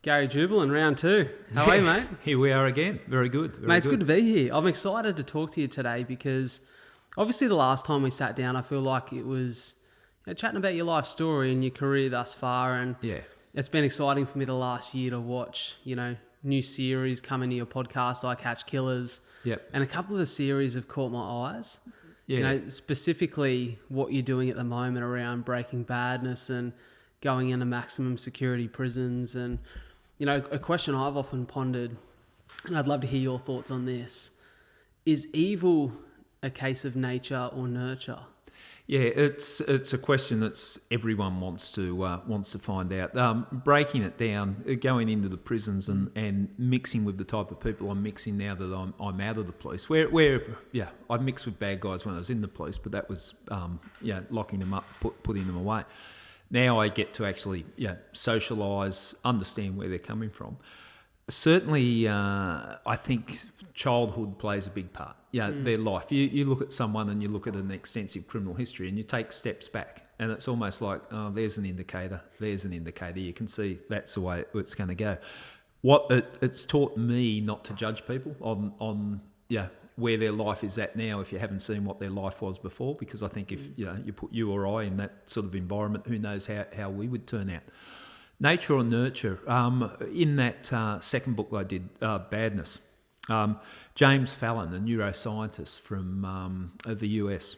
Gary Jubelin, round two. How are you, mate? Here we are again. Very good. Mate, it's good to be here. I'm excited to talk to you today because obviously the last time we sat down, I feel like it was chatting about your life story and your career thus far. And it's been exciting for me the last year to watch, new series come into your podcast, I Catch Killers. Yep. And a couple of the series have caught my eyes. Yeah. Specifically what you're doing at the moment around breaking badness and going into maximum security prisons. And, a question I've often pondered, and I'd love to hear your thoughts on this, is evil a case of nature or nurture? Yeah, it's a question that everyone wants to find out. Breaking it down, going into the prisons and mixing with the type of people I'm mixing now that I'm out of the police. I mixed with bad guys when I was in the police, but that was locking them up, putting them away. Now I get to actually socialise, understand where they're coming from. Certainly, I think childhood plays a big part. Their life. You look at someone and you look at an extensive criminal history and you take steps back, and it's almost like, there's an indicator. There's an indicator. You can see that's the way it's going to go. It's taught me not to judge people on where their life is at now if you haven't seen what their life was before, because I think if you put you or I in that sort of environment, who knows how we would turn out. Nature or nurture. In that second book I did, Badness, James Fallon, a neuroscientist from the US,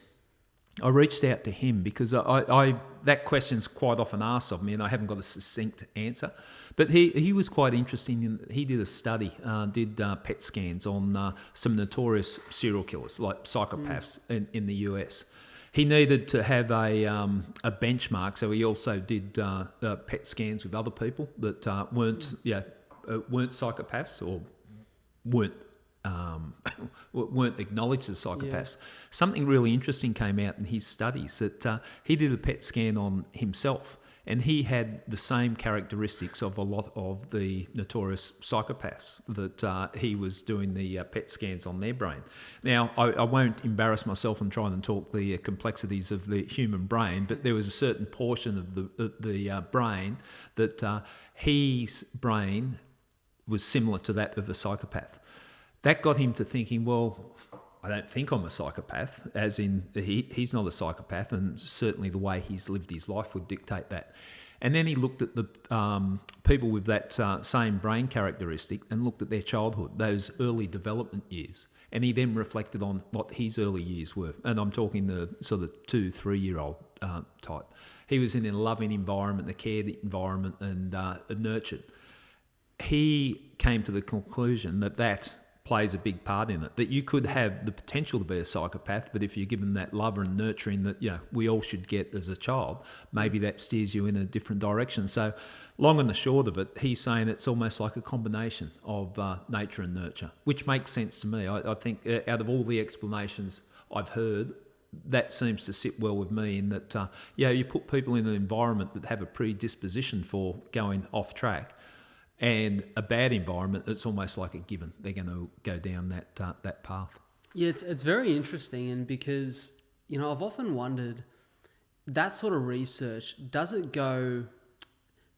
I reached out to him because I that question's quite often asked of me and I haven't got a succinct answer. But he was quite interesting. He did a study, did PET scans on some notorious serial killers, like psychopaths in the US. He needed to have a benchmark, so he also did PET scans with other people that weren't psychopaths or weren't acknowledged as psychopaths. Something really interesting came out in his studies that he did a PET scan on himself, and he had the same characteristics of a lot of the notorious psychopaths that he was doing the PET scans on their brain. Now, I won't embarrass myself and try and talk the complexities of the human brain, but there was a certain portion of the brain that his brain was similar to that of a psychopath. That got him to thinking, well, I don't think I'm a psychopath, as in he's not a psychopath, and certainly the way he's lived his life would dictate that. And then he looked at the people with that same brain characteristic and looked at their childhood, those early development years. And he then reflected on what his early years were. And I'm talking the sort of 2-3-year-old type. He was in a loving environment, a cared environment, and nurtured. He came to the conclusion that plays a big part in it, that you could have the potential to be a psychopath, but if you're given that love and nurturing that we all should get as a child, maybe that steers you in a different direction. So long and the short of it, he's saying it's almost like a combination of nature and nurture, which makes sense to me. I think out of all the explanations I've heard, that seems to sit well with me in that, you put people in an environment that have a predisposition for going off track, and a bad environment, it's almost like a given. They're going to go down that path. Yeah, it's very interesting, and because, I've often wondered, that sort of research, does it go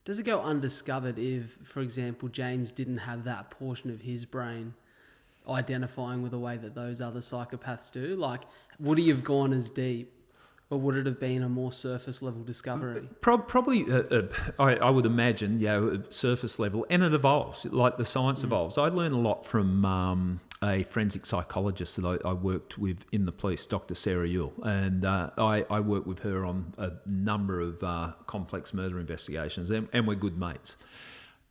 undiscovered if, for example, James didn't have that portion of his brain identifying with the way that those other psychopaths do? Like, would he have gone as deep? Or would it have been a more surface level discovery? Probably, I would imagine, surface level, and it evolves, like the science evolves. I learned a lot from a forensic psychologist that I worked with in the police, Dr. Sarah Yule, and I worked with her on a number of complex murder investigations, and we're good mates.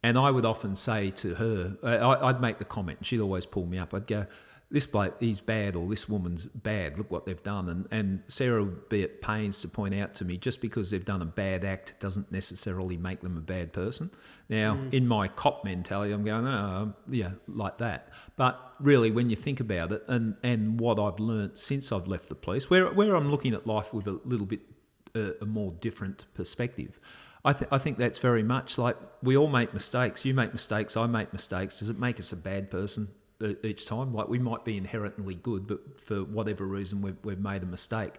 And I would often say to her, I'd make the comment, and she'd always pull me up. I'd go, this bloke, he's bad, or this woman's bad, look what they've done. And Sarah would be at pains to point out to me, just because they've done a bad act doesn't necessarily make them a bad person. Now, in my cop mentality, I'm going, like that. But really, when you think about it, and what I've learnt since I've left the police, where I'm looking at life with a little bit a more different perspective, I think that's very much like we all make mistakes. You make mistakes, I make mistakes. Does it make us a bad person? each time. Like we might be inherently good, but for whatever reason we've made a mistake.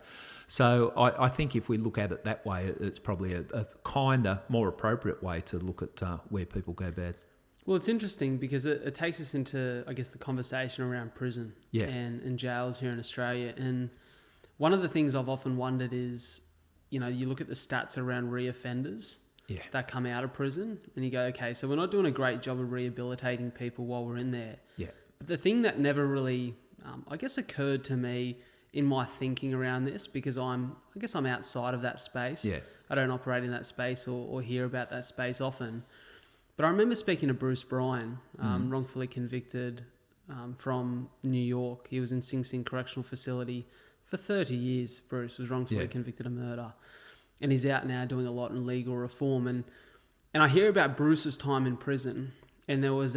So I think if we look at it that way, it's probably a kinder, more appropriate way to look at where people go bad. Well, it's interesting because it takes us into, I guess, the conversation around prison and jails here in Australia. And one of the things I've often wondered is, you know, you look at the stats around reoffenders that come out of prison and you go, okay, so we're not doing a great job of rehabilitating people while we're in there. Yeah. But the thing that never really, I guess, occurred to me in my thinking around this, because I'm outside of that space. Yeah. I don't operate in that space or hear about that space often. But I remember speaking to Bruce Bryan, wrongfully convicted from New York. He was in Sing Sing Correctional Facility for 30 years. Bruce was wrongfully convicted of murder. And he's out now doing a lot in legal reform. And I hear about Bruce's time in prison. And there was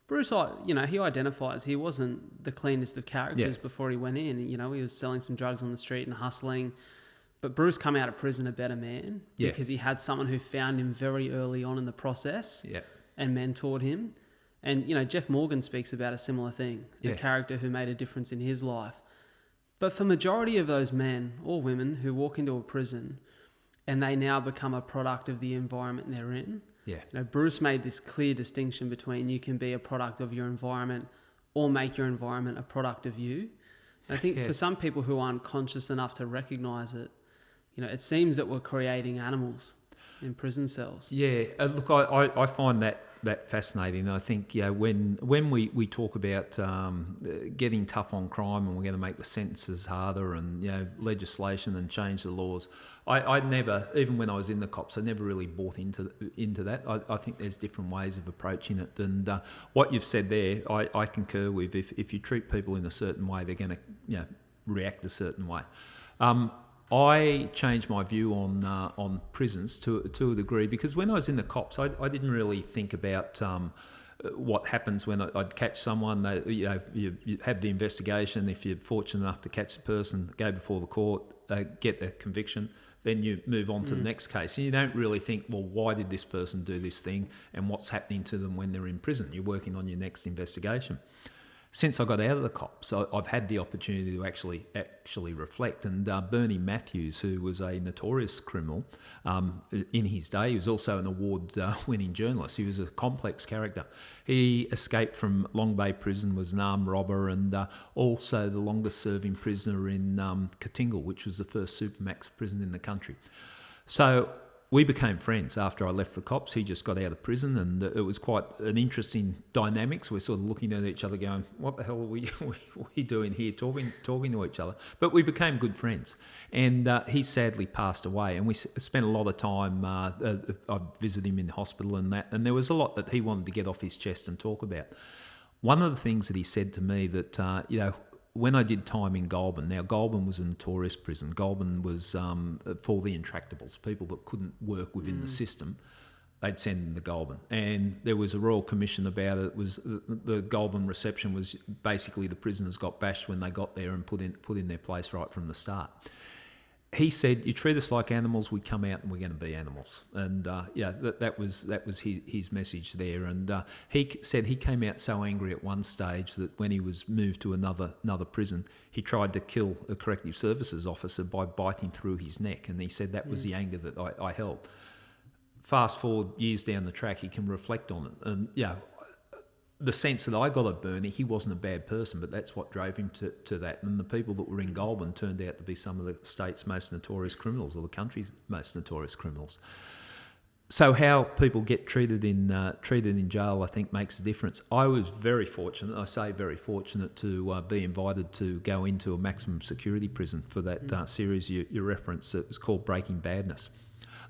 Bruce, you know, he identifies he wasn't the cleanest of characters before he went in. You know, he was selling some drugs on the street and hustling. But Bruce come out of prison a better man because he had someone who found him very early on in the process and mentored him. And, you know, Jeff Morgan speaks about a similar thing, a character who made a difference in his life. But for majority of those men or women who walk into a prison and they now become a product of the environment they're in, you know, Bruce made this clear distinction between you can be a product of your environment or make your environment a product of you. And I think for some people who aren't conscious enough to recognise it, you know, it seems that we're creating animals in prison cells. Yeah, look, I find that fascinating. I think, you know, when we talk about getting tough on crime and we're going to make the sentences harder and, you know, legislation and change the laws, I never, even when I was in the cops, I never really bought into that. I think there's different ways of approaching it. And what you've said there, I concur with. If you treat people in a certain way, they're going to, you know, react a certain way. I changed my view on prisons to a degree because when I was in the cops, I didn't really think about what happens when I'd catch someone. You have the investigation. If you're fortunate enough to catch the person, go before the court, get the conviction, then you move on to the next case. And you don't really think, well, why did this person do this thing and what's happening to them when they're in prison? You're working on your next investigation. Since I got out of the cops, I've had the opportunity to actually reflect. And Bernie Matthews, who was a notorious criminal in his day, he was also an award-winning journalist. He was a complex character. He escaped from Long Bay Prison, was an armed robber, and also the longest-serving prisoner in Katingal, which was the first supermax prison in the country. So we became friends after I left the cops. He just got out of prison, and it was quite an interesting dynamics. We're sort of looking at each other going, what the hell are we doing here, talking to each other? But we became good friends. And he sadly passed away, and we spent a lot of time, I visited him in hospital and that, and there was a lot that he wanted to get off his chest and talk about. One of the things that he said to me that, you know, when I did time in Goulburn, now Goulburn was a notorious prison. Goulburn was for the intractables, people that couldn't work within the system, they'd send them to Goulburn. And there was a royal commission about it. It was the Goulburn reception was basically the prisoners got bashed when they got there and put in their place right from the start. He said, you treat us like animals, we come out and we're going to be animals. And that was his message there. And he said he came out so angry at one stage that when he was moved to another prison, he tried to kill a corrective services officer by biting through his neck. And he said that was the anger that I held. Fast forward years down the track, he can reflect on it. And the sense that I got of Bernie, he wasn't a bad person, but that's what drove him to that. And the people that were in Goulburn turned out to be some of the state's most notorious criminals, or the country's most notorious criminals. So how people get treated in jail, I think, makes a difference. I was very fortunate, to be invited to go into a maximum security prison for that series you referenced. It was called Breaking Badness.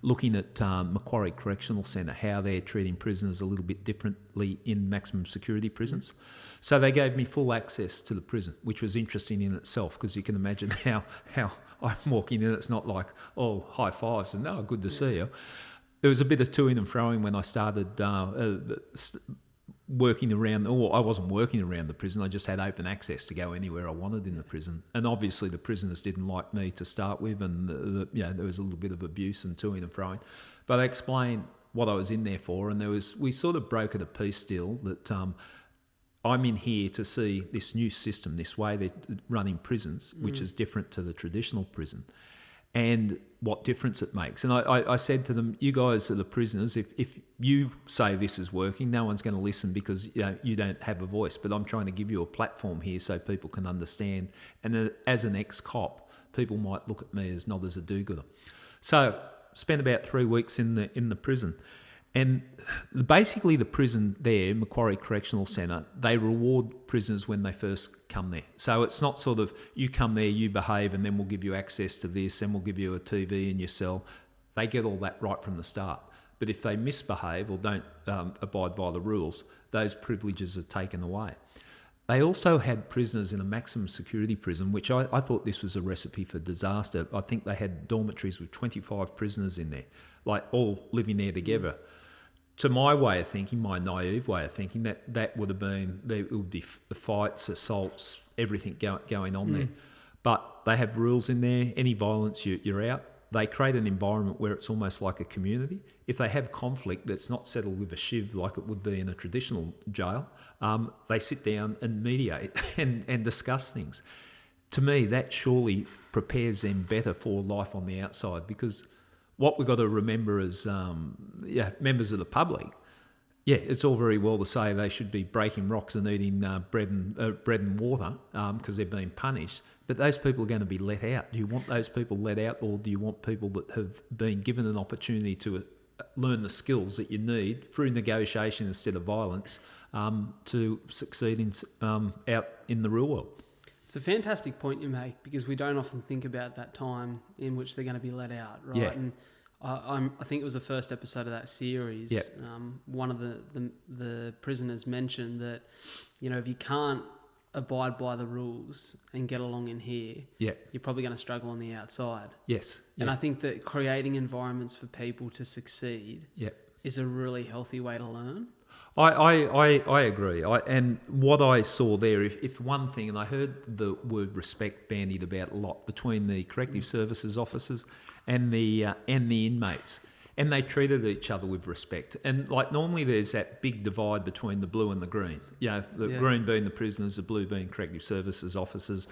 Looking at Macquarie Correctional Centre, how they're treating prisoners a little bit differently in maximum security prisons. So they gave me full access to the prison, which was interesting in itself, because you can imagine how I'm walking in. It's not like, oh, high fives and, oh, good to see you. There was a bit of toing and froing when I started working around, or I wasn't working around the prison, I just had open access to go anywhere I wanted in the prison. And obviously the prisoners didn't like me to start with, and there was a little bit of abuse and toing and froing. But I explained what I was in there for, and we sort of brokered a peace deal that I'm in here to see this new system, this way they're running prisons, which is different to the traditional prison, and what difference it makes. And I said to them, you guys are the prisoners. If you say this is working, no one's going to listen because you don't have a voice. But I'm trying to give you a platform here so people can understand. And as an ex-cop, people might look at me as not as a do-gooder. So spent about 3 weeks in the prison. And basically the prison there, Macquarie Correctional Centre, they reward prisoners when they first come there. So it's not sort of, you come there, you behave, and then we'll give you access to this, and we'll give you a TV in your cell. They get all that right from the start. But if they misbehave or don't abide by the rules, those privileges are taken away. They also had prisoners in a maximum security prison, which I thought this was a recipe for disaster. I think they had dormitories with 25 prisoners in there, like all living there together. To my way of thinking, my naive way of thinking, that would have been, it would be fights, assaults, everything going on there. But they have rules in there. Any violence, you're out. They create an environment where it's almost like a community. If they have conflict that's not settled with a shiv like it would be in a traditional jail, they sit down and mediate and discuss things. To me, that surely prepares them better for life on the outside, because what we've got to remember as members of the public, it's all very well to say they should be breaking rocks and eating bread and water because they've been punished, but those people are going to be let out. Do you want those people let out, or do you want people that have been given an opportunity to learn the skills that you need through negotiation instead of violence to succeed out in the real world? It's a fantastic point you make, because we don't often think about that time in which they're going to be let out, right? Yeah. And I think it was the first episode of that series. Yeah. One of the prisoners mentioned that, if you can't abide by the rules and get along in here, you're probably going to struggle on the outside. Yes. Yeah. And I think that creating environments for people to succeed is a really healthy way to learn. I agree. And what I saw there, if one thing, and I heard the word respect bandied about a lot between the corrective services officers and the inmates, and they treated each other with respect. And like normally there's that big divide between the blue and the green. Green being the prisoners, the blue being corrective services officers,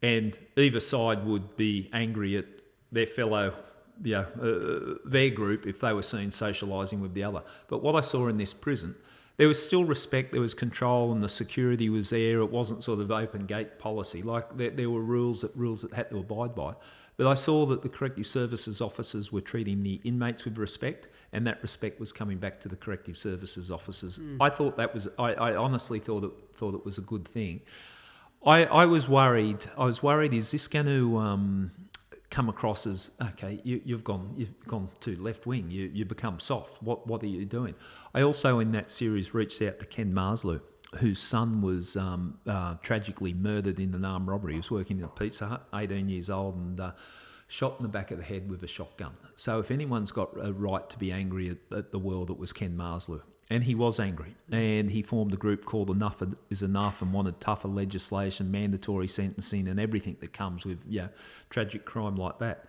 and either side would be angry at their fellow. Their group if they were seen socialising with the other. But what I saw in this prison, there was still respect, there was control, and the security was there. It wasn't sort of open gate policy. Like there were rules that had to abide by. But I saw that the corrective services officers were treating the inmates with respect, and that respect was coming back to the corrective services officers. I thought that was. I honestly thought it was a good thing. I was worried. Is this going to come across as, okay, you've gone too left wing, you become soft, what are you doing? I also in that series reached out to Ken Marslew, whose son was tragically murdered in an armed robbery. He was working in a Pizza Hut, 18 years old, and shot in the back of the head with a shotgun. So if anyone's got a right to be angry at the world, it was Ken Marslew. And he was angry, and he formed a group called Enough is Enough and wanted tougher legislation, mandatory sentencing, and everything that comes with tragic crime like that.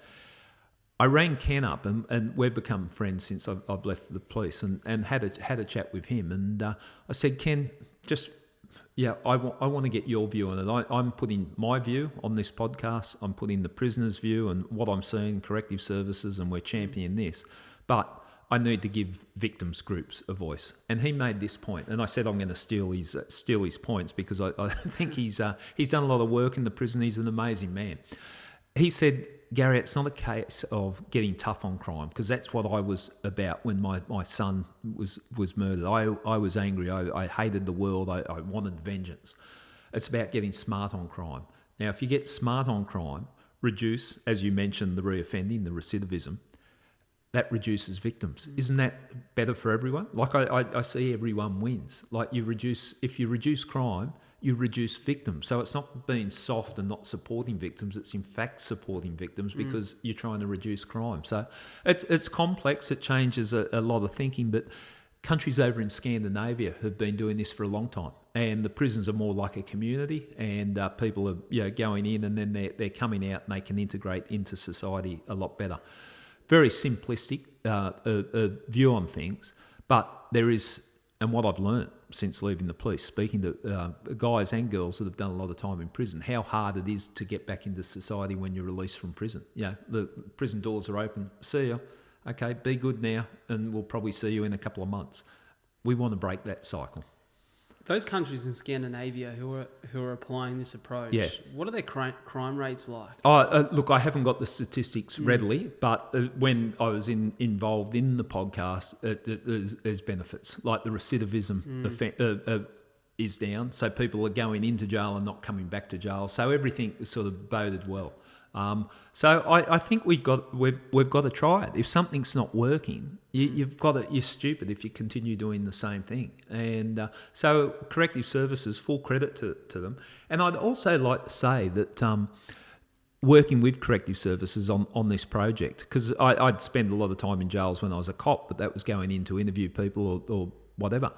I rang Ken up, and we've become friends since I've left the police, and had a chat with him. And I said, Ken, I want to get your view on it. I'm putting my view on this podcast. I'm putting the prisoner's view and what I'm seeing in corrective services, and we're championing this. But I need to give victims groups a voice. And he made this point, and I said I'm going to steal his points because I think he's done a lot of work in the prison. He's an amazing man. He said, Gary, it's not a case of getting tough on crime, because that's what I was about when my son was murdered. I was angry. I hated the world. I wanted vengeance. It's about getting smart on crime. Now, if you get smart on crime, reduce, as you mentioned, the reoffending, the recidivism, that reduces victims. Isn't that better for everyone? Like I see everyone wins. Like if you reduce crime, you reduce victims. So it's not being soft and not supporting victims. It's in fact supporting victims because you're trying to reduce crime. So it's complex. It changes a lot of thinking, but countries over in Scandinavia have been doing this for a long time. And the prisons are more like a community, and people are going in and then they're coming out and they can integrate into society a lot better. Very simplistic view on things, but there is and what I've learnt since leaving the police, speaking to guys and girls that have done a lot of time in prison, how hard it is to get back into society when you're released from prison. The prison doors are open. See you. Okay, be good now, and we'll probably see you in a couple of months. We want to break that cycle. Those countries in Scandinavia who are applying this approach, what are their crime rates like? Look, I haven't got the statistics readily, but when I was involved in the podcast, there's benefits. Like the recidivism is down, so people are going into jail and not coming back to jail. So everything is sort of boded well. So I think we've got to try it. If something's not working, you're stupid if you continue doing the same thing. And so corrective services, full credit to them. And I'd also like to say that working with corrective services on this project, because I'd spend a lot of time in jails when I was a cop, but that was going in to interview people or whatever.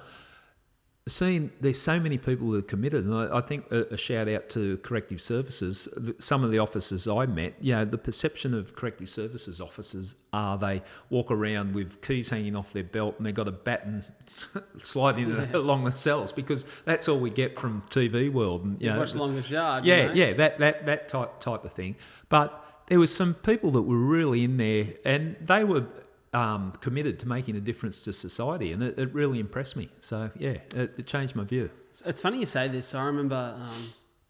Seeing there's so many people that are committed, and I think a shout out to corrective services. Some of the officers I met, the perception of corrective services officers are they walk around with keys hanging off their belt and they've got a baton sliding along the cells, because that's all we get from TV world. And watch Longest Yard. That type of thing. But there was some people that were really in there, and they were committed to making a difference to society, and it really impressed me. So it changed my view. It's funny you say this. I remember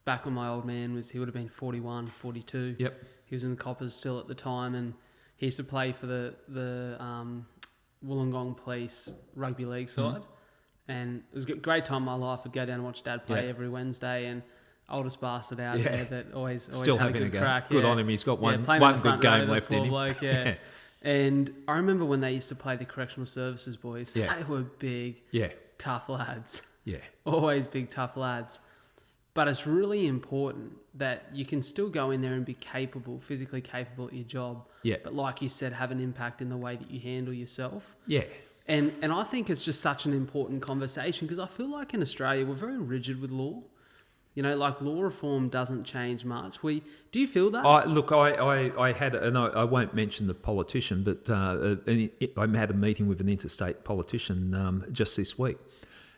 back when my old man he would have been 41, 42. Yep. He was in the Coppers still at the time, and he used to play for the Wollongong Police rugby league side. And it was a great time of my life. I'd go down and watch Dad play every Wednesday, and oldest bastard out there that always still had having a good crack. Good on him. He's got one good game left in him. Bloke, And I remember when they used to play the correctional services boys, they were big, tough lads. Yeah. Always big, tough lads. But it's really important that you can still go in there and be capable, physically capable at your job. Yeah. But like you said, have an impact in the way that you handle yourself. Yeah. And I think it's just such an important conversation, because I feel like in Australia, we're very rigid with law. Like law reform doesn't change much. Do you feel that? I had, and I won't mention the politician, but I had a meeting with an interstate politician just this week,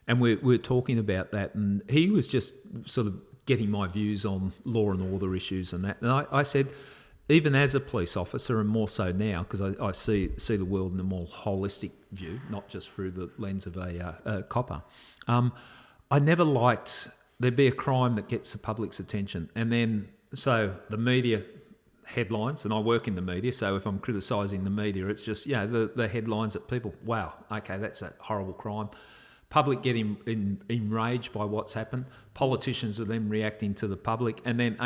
and we're talking about that, and he was just sort of getting my views on law and order issues and that. And I said, even as a police officer, and more so now, because I see the world in a more holistic view, not just through the lens of a copper, I never liked there'd be a crime that gets the public's attention, and then so the media headlines, and I work in the media, so if I'm criticising the media, it's just the headlines that people, wow, okay, that's a horrible crime. Public get enraged by what's happened. Politicians are then reacting to the public, and then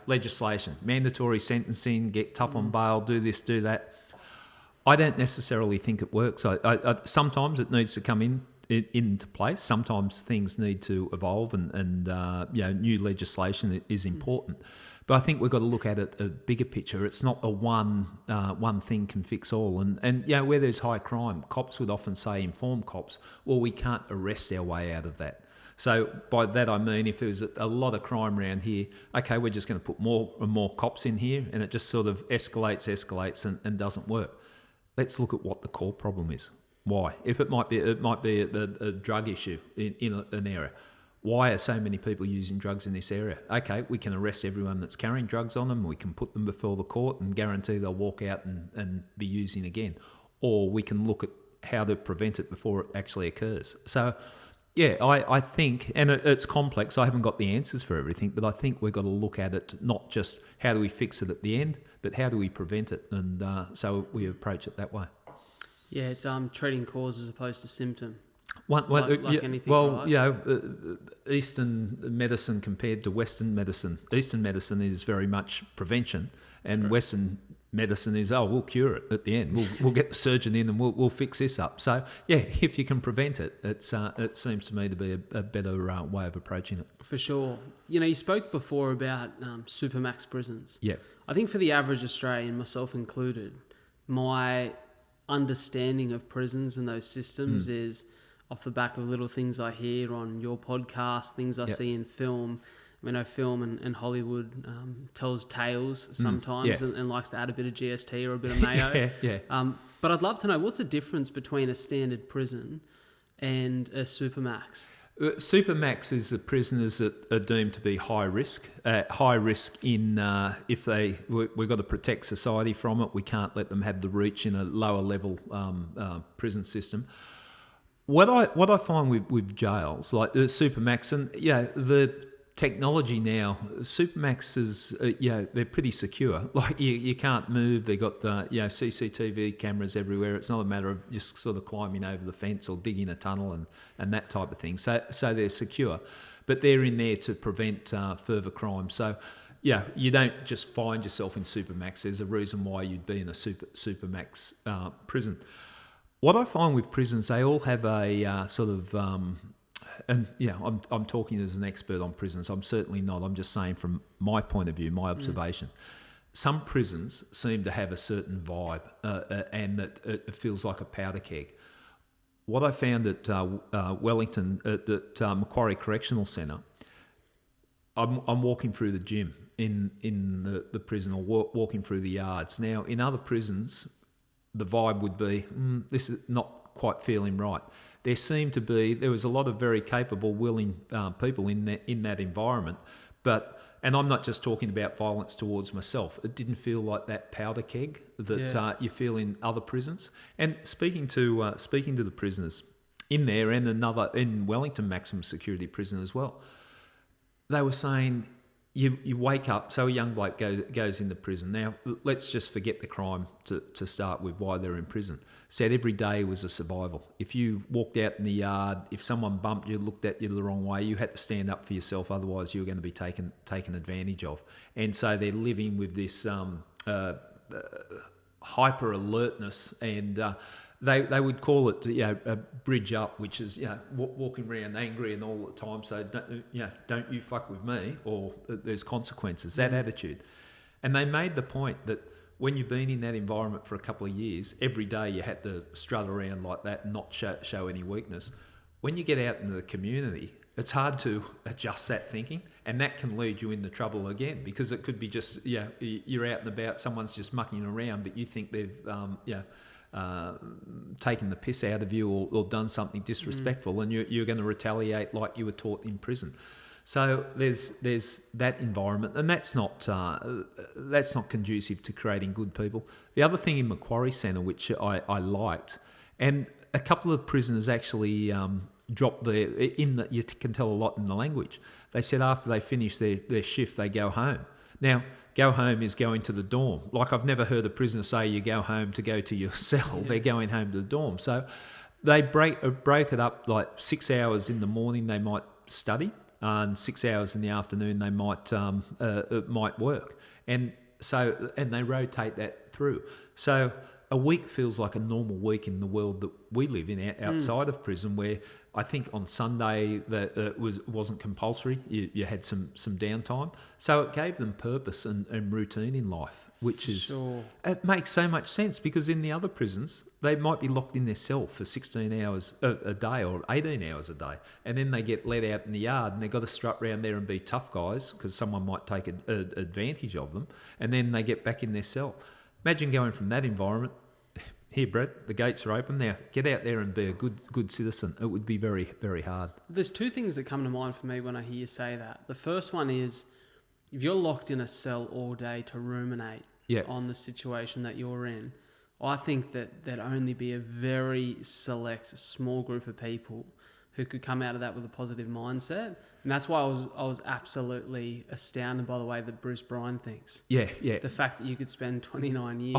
legislation, mandatory sentencing, get tough on bail, do this, do that. I don't necessarily think it works. I sometimes it needs to come into place. Sometimes things need to evolve, and new legislation is important. But I think we've got to look at it a bigger picture. It's not a one thing can fix all. And where there's high crime, cops would often say, inform cops, well, we can't arrest our way out of that. So by that I mean, if there's a lot of crime around here, okay, we're just going to put more and more cops in here, and it just sort of escalates and doesn't work. Let's look at what the core problem is. Why? If it might be a drug issue in an area. Why are so many people using drugs in this area? Okay, we can arrest everyone that's carrying drugs on them. We can put them before the court and guarantee they'll walk out and be using again. Or we can look at how to prevent it before it actually occurs. So, I think, and it's complex. I haven't got the answers for everything, but I think we've got to look at it not just how do we fix it at the end, but how do we prevent it? And so we approach it that way. Yeah, it's treating cause as opposed to symptom. Anything. Well, Eastern medicine compared to Western medicine. Eastern medicine is very much prevention, and Correct. Western medicine is, we'll cure it at the end. We'll get the surgeon in and we'll fix this up. So if you can prevent it, it seems to me to be a better way of approaching it. For sure. You spoke before about supermax prisons. Yeah. I think for the average Australian, myself included, my understanding of prisons and those systems is off the back of little things I hear on your podcast, things I see in film. I know film and Hollywood tells tales sometimes and likes to add a bit of GST or a bit of mayo. Yeah. But I'd love to know, what's the difference between a standard prison and a supermax? Supermax is the prisoners that are deemed to be high risk. High risk in if we've got to protect society from it. We can't let them have the reach in a lower level prison system. What I find with jails like Supermax, and the technology now, Supermaxes, they're pretty secure. Like you can't move. They got CCTV cameras everywhere. It's not a matter of just sort of climbing over the fence or digging a tunnel and that type of thing. So they're secure, but they're in there to prevent further crime. So you don't just find yourself in Supermax. There's a reason why you'd be in a Supermax prison. What I find with prisons, they all have a sort of, I'm talking as an expert on prisons. I'm certainly not. I'm just saying from my point of view, my observation. Some prisons seem to have a certain vibe, and that it feels like a powder keg. What I found at Wellington, at Macquarie Correctional Centre, I'm walking through the gym in the prison, or walking through the yards. Now, in other prisons, the vibe would be, this is not quite feeling right. There was a lot of very capable, willing people in that environment, and I'm not just talking about violence towards myself. It didn't feel like that powder keg that you feel in other prisons. And speaking to the prisoners in there, and in Wellington maximum security prison as well, they were saying, You wake up, so a young bloke goes into prison. Now, let's just forget the crime to start with, why they're in prison. Said every day was a survival. If you walked out in the yard, if someone bumped you, looked at you the wrong way, you had to stand up for yourself, otherwise you were going to be taken advantage of. And so they're living with this hyper alertness, and they would call it a bridge up, which is walking around angry and all the time. So don't you fuck with me, or there's consequences. That attitude, and they made the point that when you've been in that environment for a couple of years, every day you had to strut around like that and not show any weakness. When you get out into the community, it's hard to adjust that thinking, and that can lead you into trouble again, because it could be just you're out and about, someone's just mucking around, but you think they've taken the piss out of you or done something disrespectful, and you're going to retaliate like you were taught in prison. So there's that environment, and that's not conducive to creating good people. The other thing in Macquarie Centre, which I liked, and a couple of prisoners actually dropped you can tell a lot in the language. They said after they finish their shift, they go home. Now, go home is going to the dorm. Like, I've never heard a prisoner say you go home to go to your cell. Yeah. They're going home to the dorm. So they break it up, like 6 hours in the morning they might study, and 6 hours in the afternoon they might work. And they rotate that through. So a week feels like a normal week in the world that we live in outside of prison, where I think on Sunday that it wasn't compulsory. You had some downtime. So it gave them purpose and routine in life, which is... Sure. It makes so much sense, because in the other prisons, they might be locked in their cell for 16 hours a day or 18 hours a day, and then they get let out in the yard and they've got to strut around there and be tough guys because someone might take advantage of them, and then they get back in their cell. Imagine going from that environment, here, Brett, the gates are open now. Get out there and be a good citizen. It would be very, very hard. There's two things that come to mind for me when I hear you say that. The first one is, if you're locked in a cell all day to ruminate on the situation that you're in, I think that there'd only be a very select, small group of people who could come out of that with a positive mindset. And that's why I was absolutely astounded by the way that Bruce Bryan thinks. Yeah. The fact that you could spend 29 years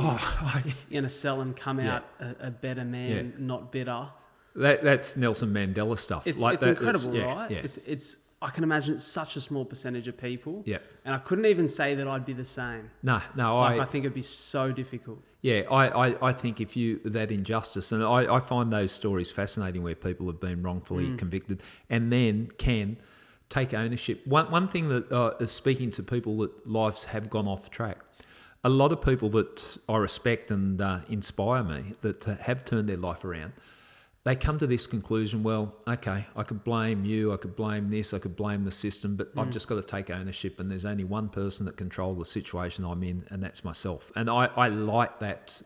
in a cell and come out a better man, not bitter. That's Nelson Mandela stuff. It's incredible, right? Yeah. It's I can imagine it's such a small percentage of people. Yeah. And I couldn't even say that I'd be the same. No. I think it'd be so difficult. Yeah, I think that injustice, and I find those stories fascinating where people have been wrongfully convicted and then can take ownership. One thing that is speaking to people that lives have gone off track, a lot of people that I respect and inspire me that have turned their life around, they come to this conclusion, well, okay, I could blame you, I could blame this, I could blame the system, but I've just got to take ownership, and there's only one person that controls the situation I'm in, and that's myself. And I like that's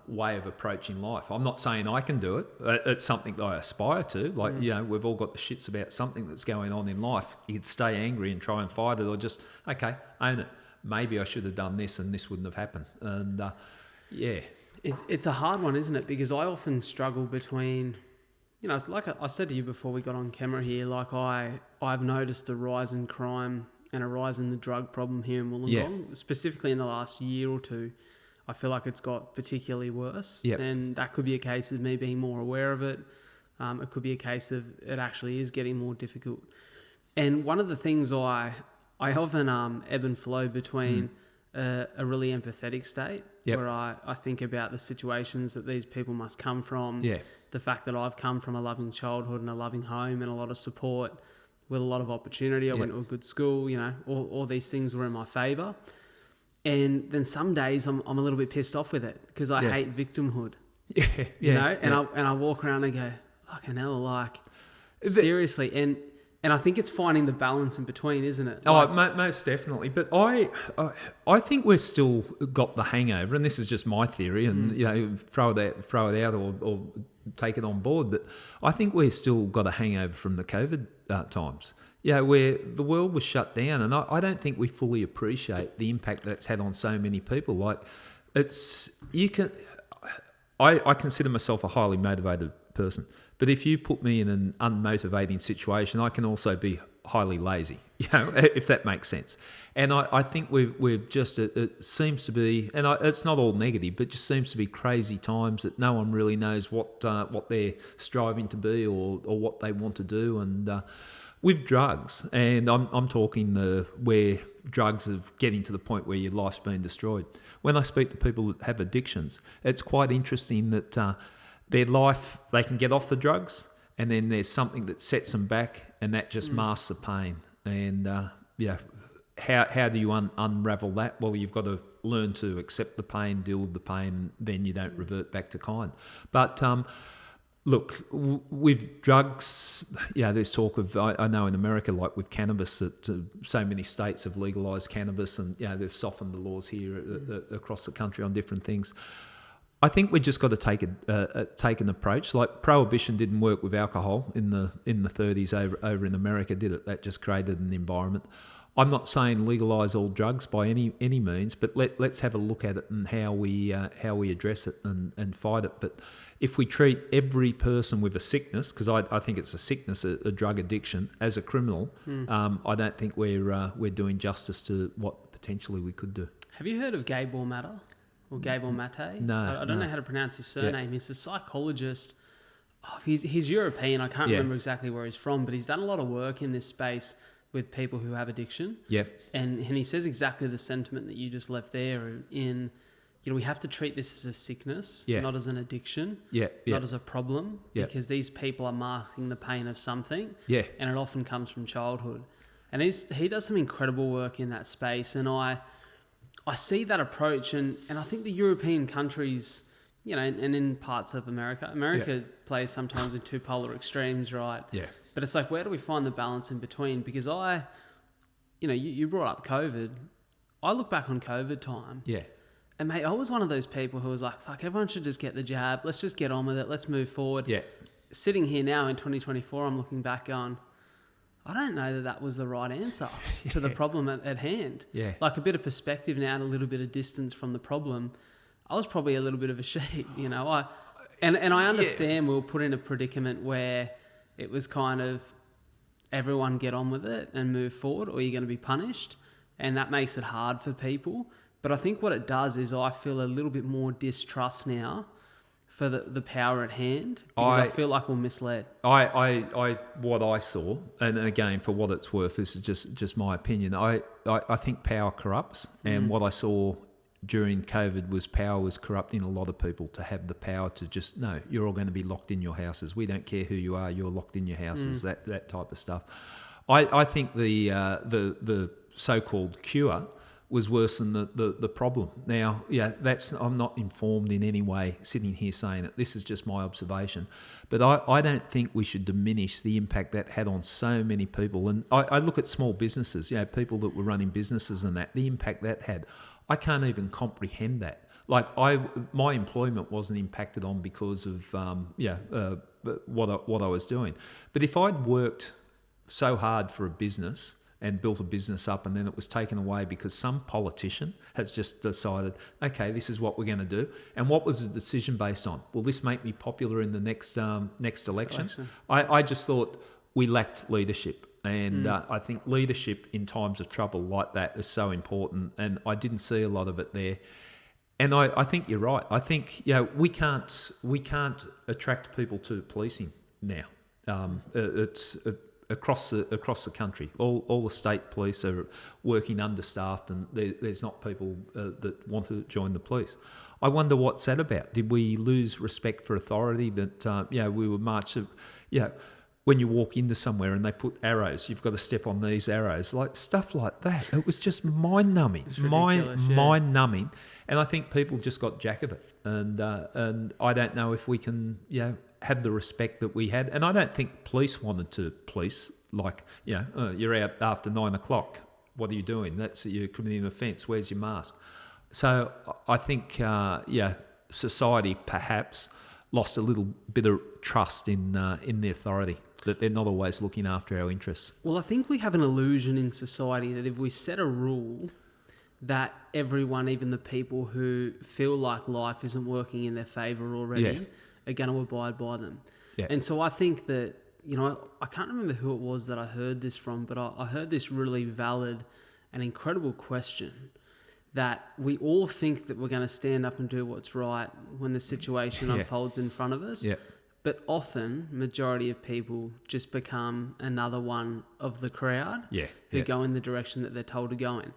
way of approaching life. I'm not saying I can do it. It's something that I aspire to. Like, we've all got the shits about something that's going on in life. You could stay angry and try and fight it, or just, okay, own it. Maybe I should have done this and this wouldn't have happened. And It's a hard one, isn't it? Because I often struggle between, it's like I said to you before we got on camera here, like I've noticed a rise in crime and a rise in the drug problem here in Wollongong, specifically in the last year or two. I feel like it's got particularly worse, and that could be a case of me being more aware of it. It could be a case of it actually is getting more difficult. And one of the things I often ebb and flow between a really empathetic state where I think about the situations that these people must come from, the fact that I've come from a loving childhood and a loving home and a lot of support with a lot of opportunity. I went to a good school, all these things were in my favour. And then some days I'm a little bit pissed off with it because I hate victimhood, and I walk around and go, fucking hell, like seriously. And I think it's finding the balance in between, isn't it? Most definitely. But I think we've still got the hangover, and this is just my theory, and throw it out or take it on board. But I think we've still got a hangover from the COVID times. Where the world was shut down, and I don't think we fully appreciate the impact that's had on so many people. Like, I consider myself a highly motivated person, but if you put me in an unmotivating situation, I can also be highly lazy, if that makes sense. And I think we've just, it seems to be, and it's not all negative, but just seems to be crazy times that no one really knows what they're striving to be or what they want to do. And with drugs, and I'm talking where drugs are getting to the point where your life's been destroyed. When I speak to people that have addictions, it's quite interesting that their life, they can get off the drugs, and then there's something that sets them back, and that just masks the pain. And how do you unravel that? Well, you've got to learn to accept the pain, deal with the pain, then you don't revert back to kind. But look, with drugs, there's talk of, I know in America, like with cannabis, that so many states have legalised cannabis, and they've softened the laws here across the country on different things. I think we just got to take an approach. Like, prohibition didn't work with alcohol in the 30s over in America, did it? That just created an environment. I'm not saying legalise all drugs by any means, but let's have a look at it and how we address it and fight it. But if we treat every person with a sickness, because I think it's a sickness, a drug addiction, as a criminal, I don't think we're doing justice to what potentially we could do. Have you heard of Gabor Mate? Or Gabor Mate? No. I don't know how to pronounce his surname. He's a psychologist. He's European. I can't remember exactly where he's from, but he's done a lot of work in this space with people who have addiction. Yeah. And he says exactly the sentiment that you just left there in, we have to treat this as a sickness, not as an addiction, not as a problem, because these people are masking the pain of something, and it often comes from childhood. And he does some incredible work in that space, and I see that approach, and I think the European countries, and in parts of America plays sometimes in two polar extremes, right? Yeah. But it's like, where do we find the balance in between? Because you brought up COVID. I look back on COVID time. Yeah. And mate, I was one of those people who was like, fuck, everyone should just get the jab. Let's just get on with it. Let's move forward. Yeah. Sitting here now in 2024, I'm looking back going, I don't know that was the right answer to the problem at hand. Yeah. Like, a bit of perspective now and a little bit of distance from the problem. I was probably a little bit of a sheep, And I understand we were put in a predicament where it was kind of everyone get on with it and move forward, or you're going to be punished. And that makes it hard for people. But I think what it does is I feel a little bit more distrust now for the power at hand, because I feel like we're misled. What I saw, and again, for what it's worth, this is just my opinion. I think power corrupts, and what I saw during COVID was power was corrupting a lot of people to have the power to just, no, you're all going to be locked in your houses. We don't care who you are. You're locked in your houses. That type of stuff. I think the so-called cure was worse than the problem. Now, I'm not informed in any way sitting here saying it. This is just my observation. But I don't think we should diminish the impact that had on so many people. And I look at small businesses, people that were running businesses and that, the impact that had. I can't even comprehend that. my employment wasn't impacted on because of what I was doing. But if I'd worked so hard for a business and built a business up, and then it was taken away because some politician has just decided, okay, this is what we're going to do. And what was the decision based on? Will this make me popular in the next election? I just thought we lacked leadership. And I think leadership in times of trouble like that is so important. And I didn't see a lot of it there. And I think you're right. I think we can't attract people to policing now. It's across the country. All the state police are working understaffed, and there's not people that want to join the police. I wonder what's that about. Did we lose respect for authority? That we were marching. When you walk into somewhere and they put arrows, you've got to step on these arrows, like stuff like that. It was just mind-numbing, mind-numbing. And I think people just got jack of it. And I don't know if we can, have the respect that we had. And I don't think police wanted to police, like, you're out after 9 o'clock. What are you doing? You're committing an offence. Where's your mask? So I think, society perhaps lost a little bit of trust in the authority, that they're not always looking after our interests. Well, I think we have an illusion in society that if we set a rule, that everyone, even the people who feel like life isn't working in their favour already, are going to abide by them. Yeah. And so I think that, I can't remember who it was that I heard this from, but I heard this really valid and incredible question, that we all think that we're going to stand up and do what's right when the situation unfolds in front of us. Yeah. But often, majority of people just become another one of the crowd who go in the direction that they're told to go in.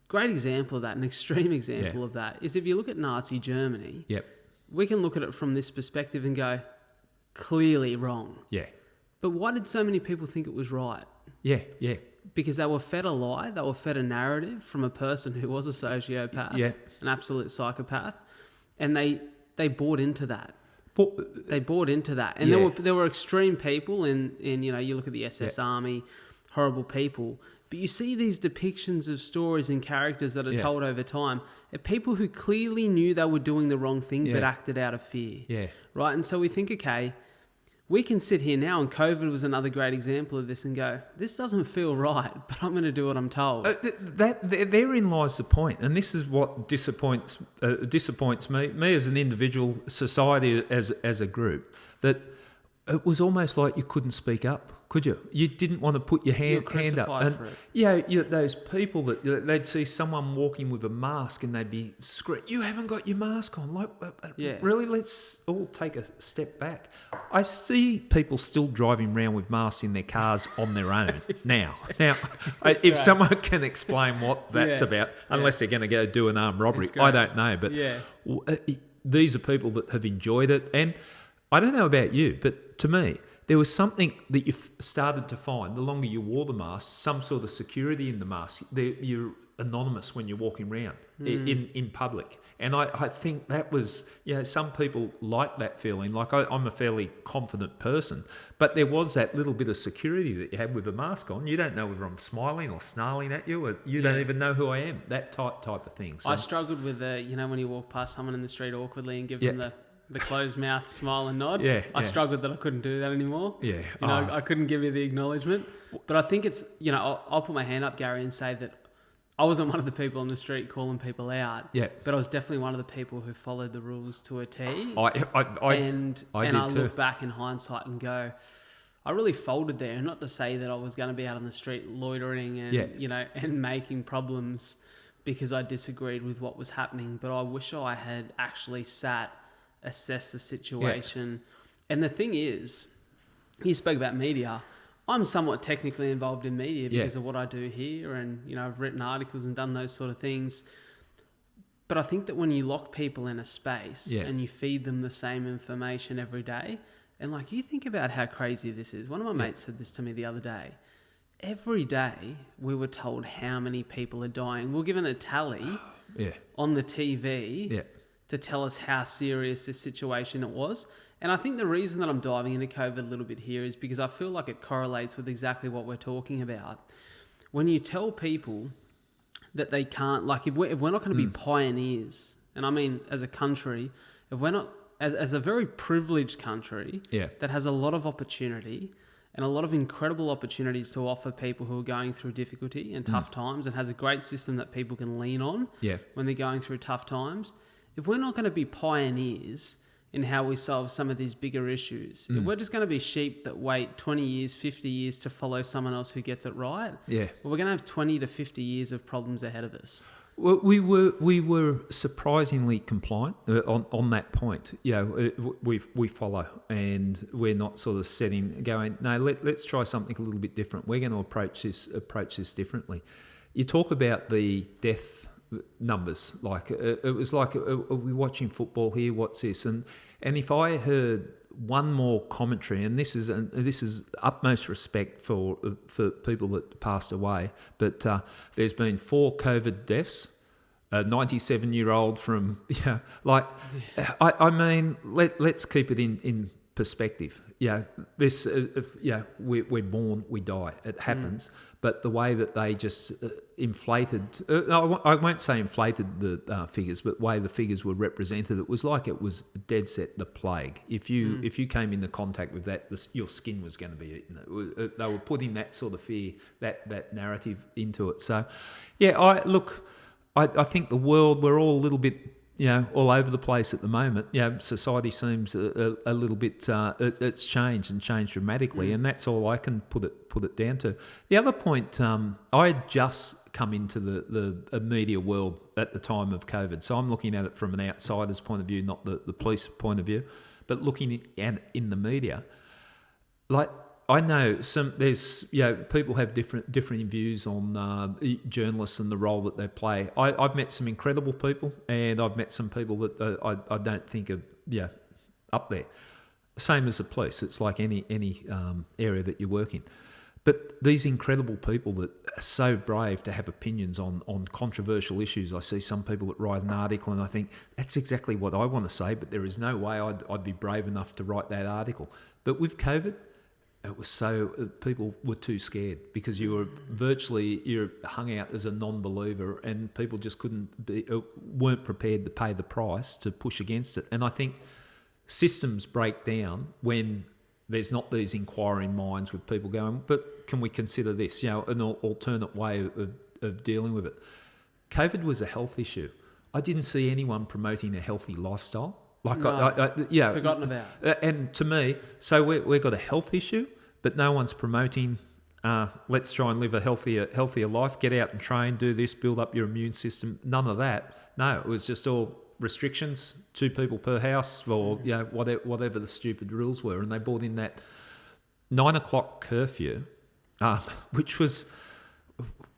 Great example of that, an extreme example of that, is if you look at Nazi Germany, we can look at it from this perspective and go, clearly wrong. Yeah. But why did so many people think it was right? Yeah. Because they were fed a lie, they were fed a narrative from a person who was a sociopath, an absolute psychopath, and they bought into that. They bought into that. And there were extreme people in you look at the SS Army, horrible people, but you see these depictions of stories and characters that are told over time of people who clearly knew they were doing the wrong thing but acted out of fear. Yeah. Right? And so we think, okay, we can sit here now, and COVID was another great example of this, and go, this doesn't feel right, but I'm going to do what I'm told. Therein lies the point, and this is what disappoints me as an individual, society as a group, that it was almost like you couldn't speak up, could you? You didn't want to put your hand up. And for it. Those people that they'd see someone walking with a mask and they'd be screaming, "You haven't got your mask on!" Like, really? Let's all take a step back. I see people still driving around with masks in their cars on their own now. If someone can explain what that's about, unless they're going to go do an armed robbery, I don't know. But these are people that have enjoyed it, and I don't know about you, but to me, there was something that you started to find, the longer you wore the mask, some sort of security in the mask. You're anonymous when you're walking around in public. And I think that was, some people like that feeling. Like I'm a fairly confident person, but there was that little bit of security that you had with the mask on. You don't know whether I'm smiling or snarling at you, or you don't even know who I am, that type of thing. So, I struggled with when you walk past someone in the street awkwardly and give them the closed mouth smile and nod. I struggled that I couldn't do that anymore. I couldn't give you the acknowledgement. But I think it's, I'll put my hand up, Gary, and say that I wasn't one of the people on the street calling people out. But I was definitely one of the people who followed the rules to a T. I look back in hindsight and go, I really folded there. And not to say that I was going to be out on the street loitering and, and making problems because I disagreed with what was happening. But I wish I had actually assess the situation. And the thing is, you spoke about media. I'm somewhat technically involved in media because of what I do here, and I've written articles and done those sort of things. But I think that when you lock people in a space and you feed them the same information every day, and like, you think about how crazy this is. One of my mates said this to me the other day. Every day we were told how many people are dying. We're given a tally on the TV to tell us how serious this situation it was. And I think the reason that I'm diving into COVID a little bit here is because I feel like it correlates with exactly what we're talking about. When you tell people that they can't, like if we're not going to be pioneers and I mean as a country, if we're not, as a very privileged country that has a lot of opportunity and a lot of incredible opportunities to offer people who are going through difficulty and tough times, and has a great system that people can lean on when they're going through tough times, if we're not going to be pioneers in how we solve some of these bigger issues, if we're just going to be sheep that wait 20 years, 50 years to follow someone else who gets it right, well, we're going to have 20 to 50 years of problems ahead of us. Well, we were surprisingly compliant on that point. We follow, and we're not sort of going, no, let's try something a little bit different. We're going to approach this differently. You talk about the death numbers, like it was like, are we watching football here? What's this? And if I heard one more commentary, and this is utmost respect for people that passed away, but there's been 4 COVID deaths, a 97-year-old from I mean, let's keep it in perspective. This we're born, we die, it happens. But the way that they just inflated, I won't say inflated the figures, but the way the figures were represented, it was like it was dead set the plague. If you came into contact with that, your skin was going to be eaten. They were putting that sort of fear, that narrative into it. So, I think the world, we're all a little bit, all over the place at the moment. Society seems a little bit, it's changed dramatically, and that's all I can put it down to. The other point, I had just come into the media world at the time of COVID, so I'm looking at it from an outsider's point of view, not the police point of view, but looking at in the media, like, I know there's people have different views on journalists and the role that they play. I've met some incredible people, and I've met some people that I don't think are up there. Same as the police. It's like any area that you work in. But these incredible people that are so brave to have opinions on controversial issues. I see some people that write an article, and I think that's exactly what I want to say, but there is no way I'd be brave enough to write that article. But with COVID, it was people were too scared, because you're hung out as a non-believer, and people just weren't prepared to pay the price to push against it. And I think systems break down when there's not these inquiring minds with people going, but can we consider this, an alternate way of dealing with it. COVID was a health issue. I didn't see anyone promoting a healthy lifestyle. Forgotten about. And to me, so we've got a health issue, but no one's promoting, let's try and live a healthier life, get out and train, do this, build up your immune system. None of that. No, it was just all restrictions, 2 people per house, or whatever the stupid rules were. And they brought in that 9 o'clock curfew, which was,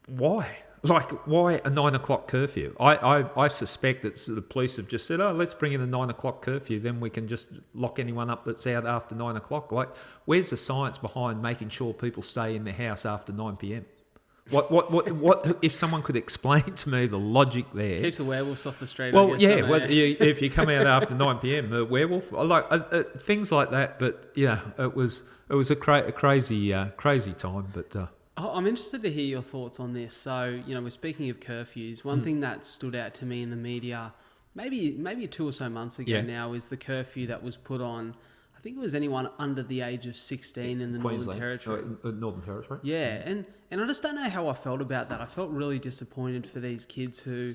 why? Like, why a 9 o'clock curfew? I suspect it's the police have just said, let's bring in a 9 o'clock curfew, then we can just lock anyone up that's out after 9 o'clock. Like, where's the science behind making sure people stay in their house after 9 p.m? What if someone could explain to me the logic there? Keeps the werewolves off the street. Well, if you come out after 9 p.m, the werewolf, things like that. But it was a crazy time. But I'm interested to hear your thoughts on this. So, we're speaking of curfews. One thing that stood out to me in the media, maybe 2 or so months ago now, is the curfew that was put on. I think it was anyone under the age of 16 in the Northern Territory. Northern Territory. Yeah, and I just don't know how I felt about that. I felt really disappointed for these kids who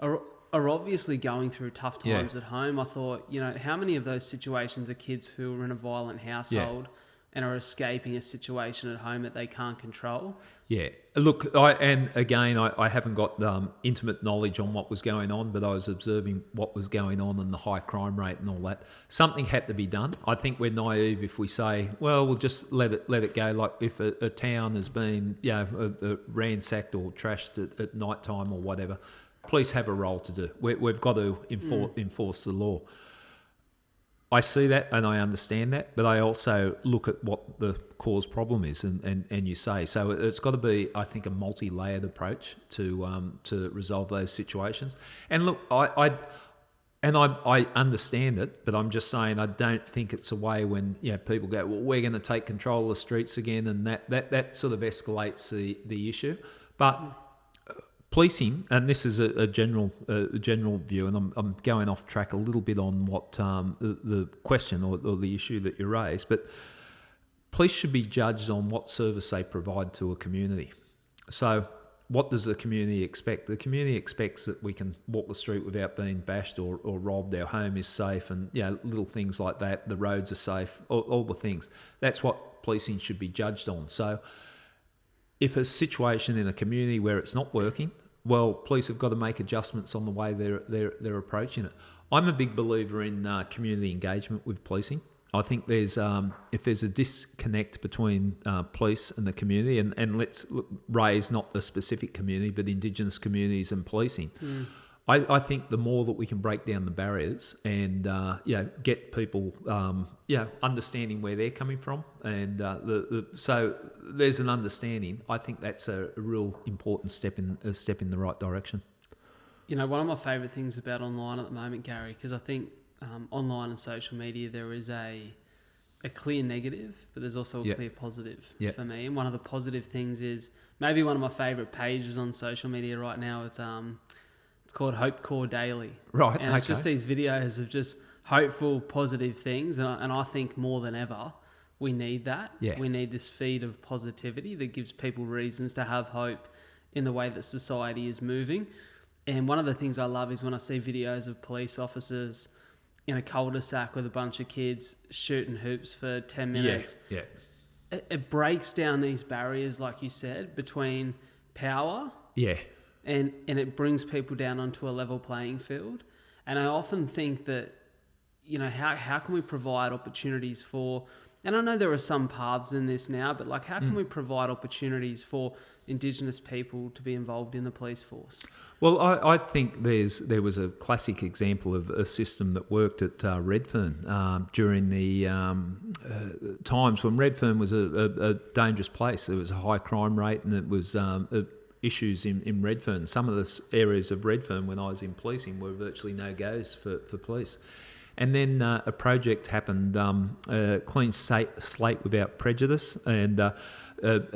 are obviously going through tough times at home. I thought, how many of those situations are kids who are in a violent household and are escaping a situation at home that they can't control? Yeah. Look, I haven't got intimate knowledge on what was going on, but I was observing what was going on and the high crime rate and all that. Something had to be done. I think we're naive if we say, well, we'll just let it go. Like if a town has been ransacked or trashed at night time or whatever, police have a role to do. We've got to enforce the law. I see that and I understand that, but I also look at what the cause problem is, and you say so. It's got to be, I think, a multi-layered approach to resolve those situations. And look, I understand it, but I'm just saying I don't think it's a way when people go, well, we're going to take control of the streets again, and that sort of escalates the issue. But policing, and this is a general view, and I'm going off track a little bit on what the question or the issue that you raised, but police should be judged on what service they provide to a community. So what does the community expect? The community expects that we can walk the street without being bashed or robbed, our home is safe, and little things like that, the roads are safe, all the things. That's what policing should be judged on. So if a situation in a community where it's not working, well, police have got to make adjustments on the way they're approaching it. I'm a big believer in community engagement with policing. I think there's if there's a disconnect between police and the community, and let's raise not the specific community, but Indigenous communities and policing. I think the more that we can break down the barriers and get people understanding where they're coming from, and so there's an understanding. I think that's a real important step in the right direction. One of my favourite things about online at the moment, Gary, because I think online and social media there is a clear negative, but there's also a clear positive for me. And one of the positive things is maybe one of my favourite pages on social media right now. It's called Hope Core Daily. Right. And it's just these videos of just hopeful, positive things. And I think more than ever, we need that. Yeah. We need this feed of positivity that gives people reasons to have hope in the way that society is moving. And one of the things I love is when I see videos of police officers in a cul-de-sac with a bunch of kids shooting hoops for 10 minutes. Yeah. It breaks down these barriers, like you said, between power. Yeah. And it brings people down onto a level playing field. And I often think that, how can we provide opportunities for, and I know there are some paths in this now, but how can we provide opportunities for Indigenous people to be involved in the police force? Well, I think there was a classic example of a system that worked at Redfern during the times when Redfern was a dangerous place. There was a high crime rate, and it was issues in Redfern. Some of the areas of Redfern when I was in policing were virtually no-goes for police. And then a project happened, Clean Slate Without Prejudice, and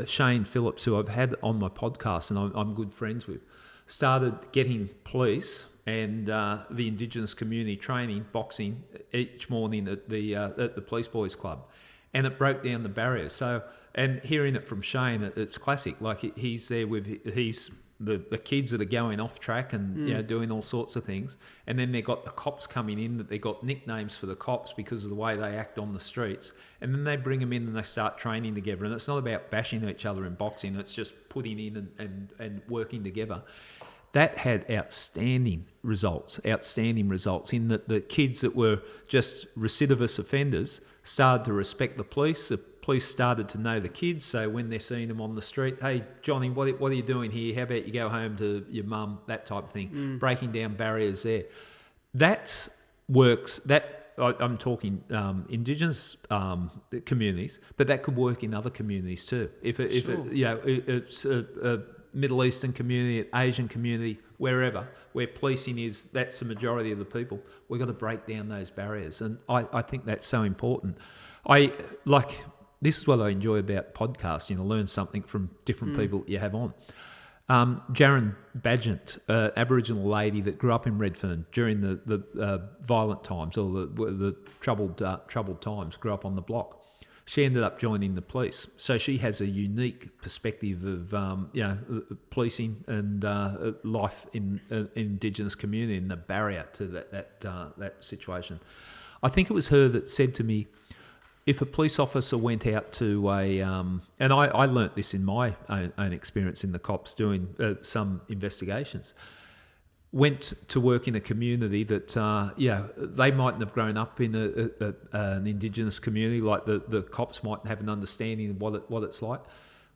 Shane Phillips, who I've had on my podcast and I'm good friends with, started getting police and the Indigenous community training boxing each morning at the Police Boys Club, and it broke down the barriers. So, and hearing it from Shane, it's classic. He's there with the kids that are going off track and doing all sorts of things, and then they've got the cops coming in that they got nicknames for the cops because of the way they act on the streets, and then they bring them in and they start training together. And it's not about bashing each other in boxing; it's just putting in and working together. That had outstanding results in that the kids that were just recidivist offenders started to respect the police. The police started to know the kids, so when they're seeing them on the street, hey, Johnny, what are you doing here? How about you go home to your mum? That type of thing, breaking down barriers there. That works. I'm talking Indigenous communities, but that could work in other communities too. If it's a Middle Eastern community, Asian community, wherever, where policing is, that's the majority of the people, we've got to break down those barriers. And I think that's so important. This is what I enjoy about podcasting, learn something from different people that you have on. Jaron Badgent, Aboriginal lady that grew up in Redfern during the violent times or the troubled times, grew up on the block. She ended up joining the police. So she has a unique perspective of policing and life in Indigenous community and the barrier to that situation. I think it was her that said to me, if a police officer went out to and I learnt this in my own experience in the cops doing some investigations, went to work in a community that, they mightn't have grown up in an Indigenous community, like the cops mightn't have an understanding of what it's like.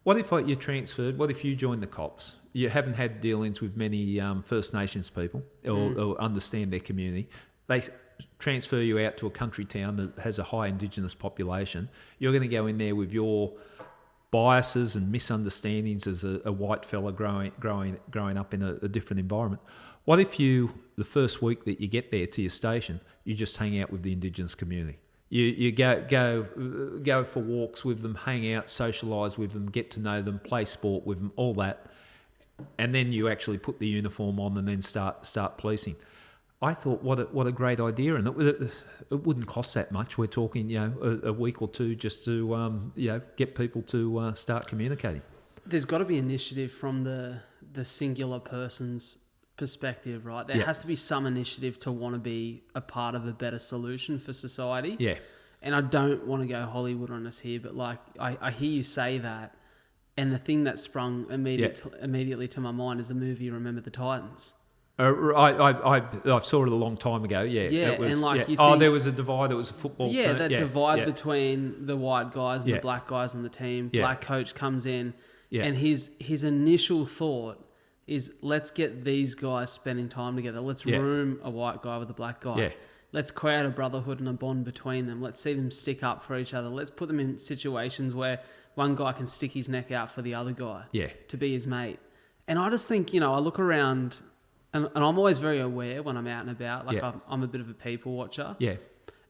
What if you transferred? What if you joined the cops? You haven't had dealings with many First Nations people or understand their community. They transfer you out to a country town that has a high Indigenous population. You're going to go in there with your biases and misunderstandings as a white fella growing up in a different environment. What if the first week that you get there to your station, you just hang out with the Indigenous community? You go for walks with them, hang out, socialise with them, get to know them, play sport with them, all that. and then you actually put the uniform on and then start policing. I thought, what a great idea, and it wouldn't cost that much. We're talking, a week or two just to, get people to start communicating. There's got to be initiative from the singular person's perspective, right? There has to be some initiative to want to be a part of a better solution for society. Yeah. And I don't want to go Hollywood on us here, but like I hear you say that, and the thing that sprung immediately to my mind is the movie Remember the Titans. I saw it a long time ago. Yeah, yeah, was, and like yeah. you think, there was a divide. There was a football team. Yeah, that divide between the white guys and the black guys on the team. Yeah. Black coach comes in, Yeah. and his initial thought is, let's get these guys spending time together. Let's room a white guy with a black guy. Yeah. Let's create a brotherhood and a bond between them. Let's see them stick up for each other. Let's put them in situations where one guy can stick his neck out for the other guy to be his mate. And I just think, I look around, and I'm always very aware when I'm out and about. Like I'm a bit of a people watcher. Yeah.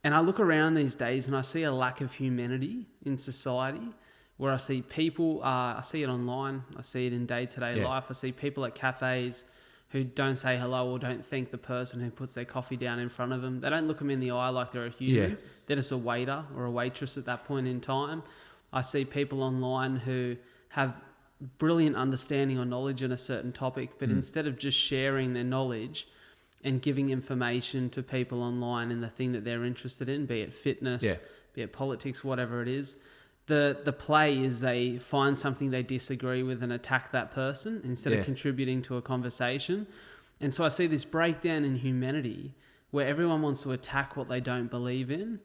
And I look around these days and I see a lack of humanity in society, where I see people, I see it online, I see it in day-to-day life. I see people at cafes who don't say hello or don't thank the person who puts their coffee down in front of them. They don't look them in the eye like they're a human. Yeah. They're just a waiter or a waitress at that point in time. I see people online who have brilliant understanding or knowledge in a certain topic, but instead of just sharing their knowledge and giving information to people online in the thing that they're interested in, be it fitness, be it politics, whatever it is, the play is they find something they disagree with and attack that person instead of contributing to a conversation. And so I see this breakdown in humanity where everyone wants to attack what they don't believe in,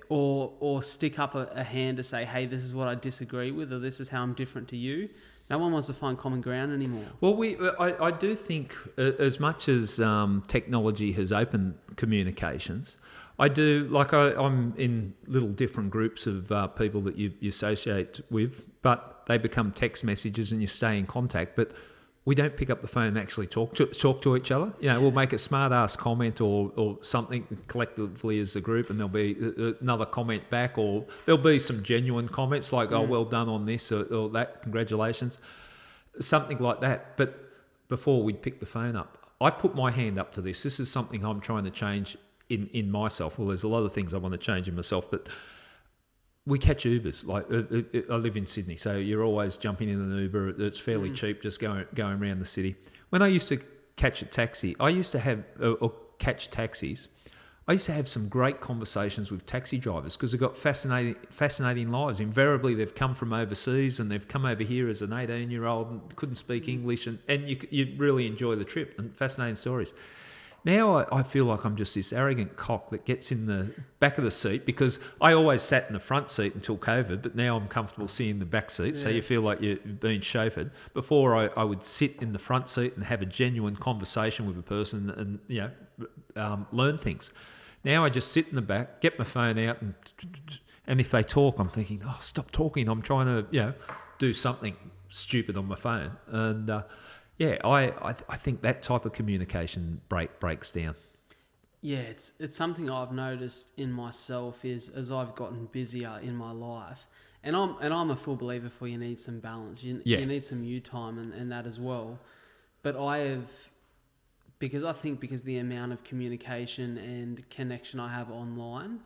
or stick up a hand to say, hey, this is what I disagree with, or this is how I'm different to you. No one wants to find common ground anymore. Well, I do think as much as technology has opened communications, I'm in little different groups of people that you associate with, but they become text messages and you stay in contact, but we don't pick up the phone and actually talk to each other. We'll make a smart-ass comment or something collectively as a group, and there'll be another comment back, or there'll be some genuine comments like, oh, well done on this or that, congratulations, something like that. But before we'd pick the phone up, I put my hand up to this. This is something I'm trying to change in myself. Well, there's a lot of things I want to change in myself, but we catch Ubers. Like I live in Sydney, so you're always jumping in an Uber. It's fairly cheap, just going around the city. When I used to catch a taxi, I used to have or catch taxis. I used to have some great conversations with taxi drivers because they've got fascinating lives. Invariably, they've come from overseas and they've come over here as an 18-year-old and couldn't speak English, and you really enjoy the trip and fascinating stories. Now I feel like I'm just this arrogant cock that gets in the back of the seat, because I always sat in the front seat until COVID, but now I'm comfortable seeing the back seat, so you feel like you're being chauffeured. Before I would sit in the front seat and have a genuine conversation with a person and learn things. Now I just sit in the back, get my phone out, and if they talk, I'm thinking, oh, stop talking. I'm trying to do something stupid on my phone. And I think that type of communication breaks down. Yeah, it's something I've noticed in myself is as I've gotten busier in my life, and I'm a full believer for you need some balance. You need some you time and that as well. But because the amount of communication and connection I have online,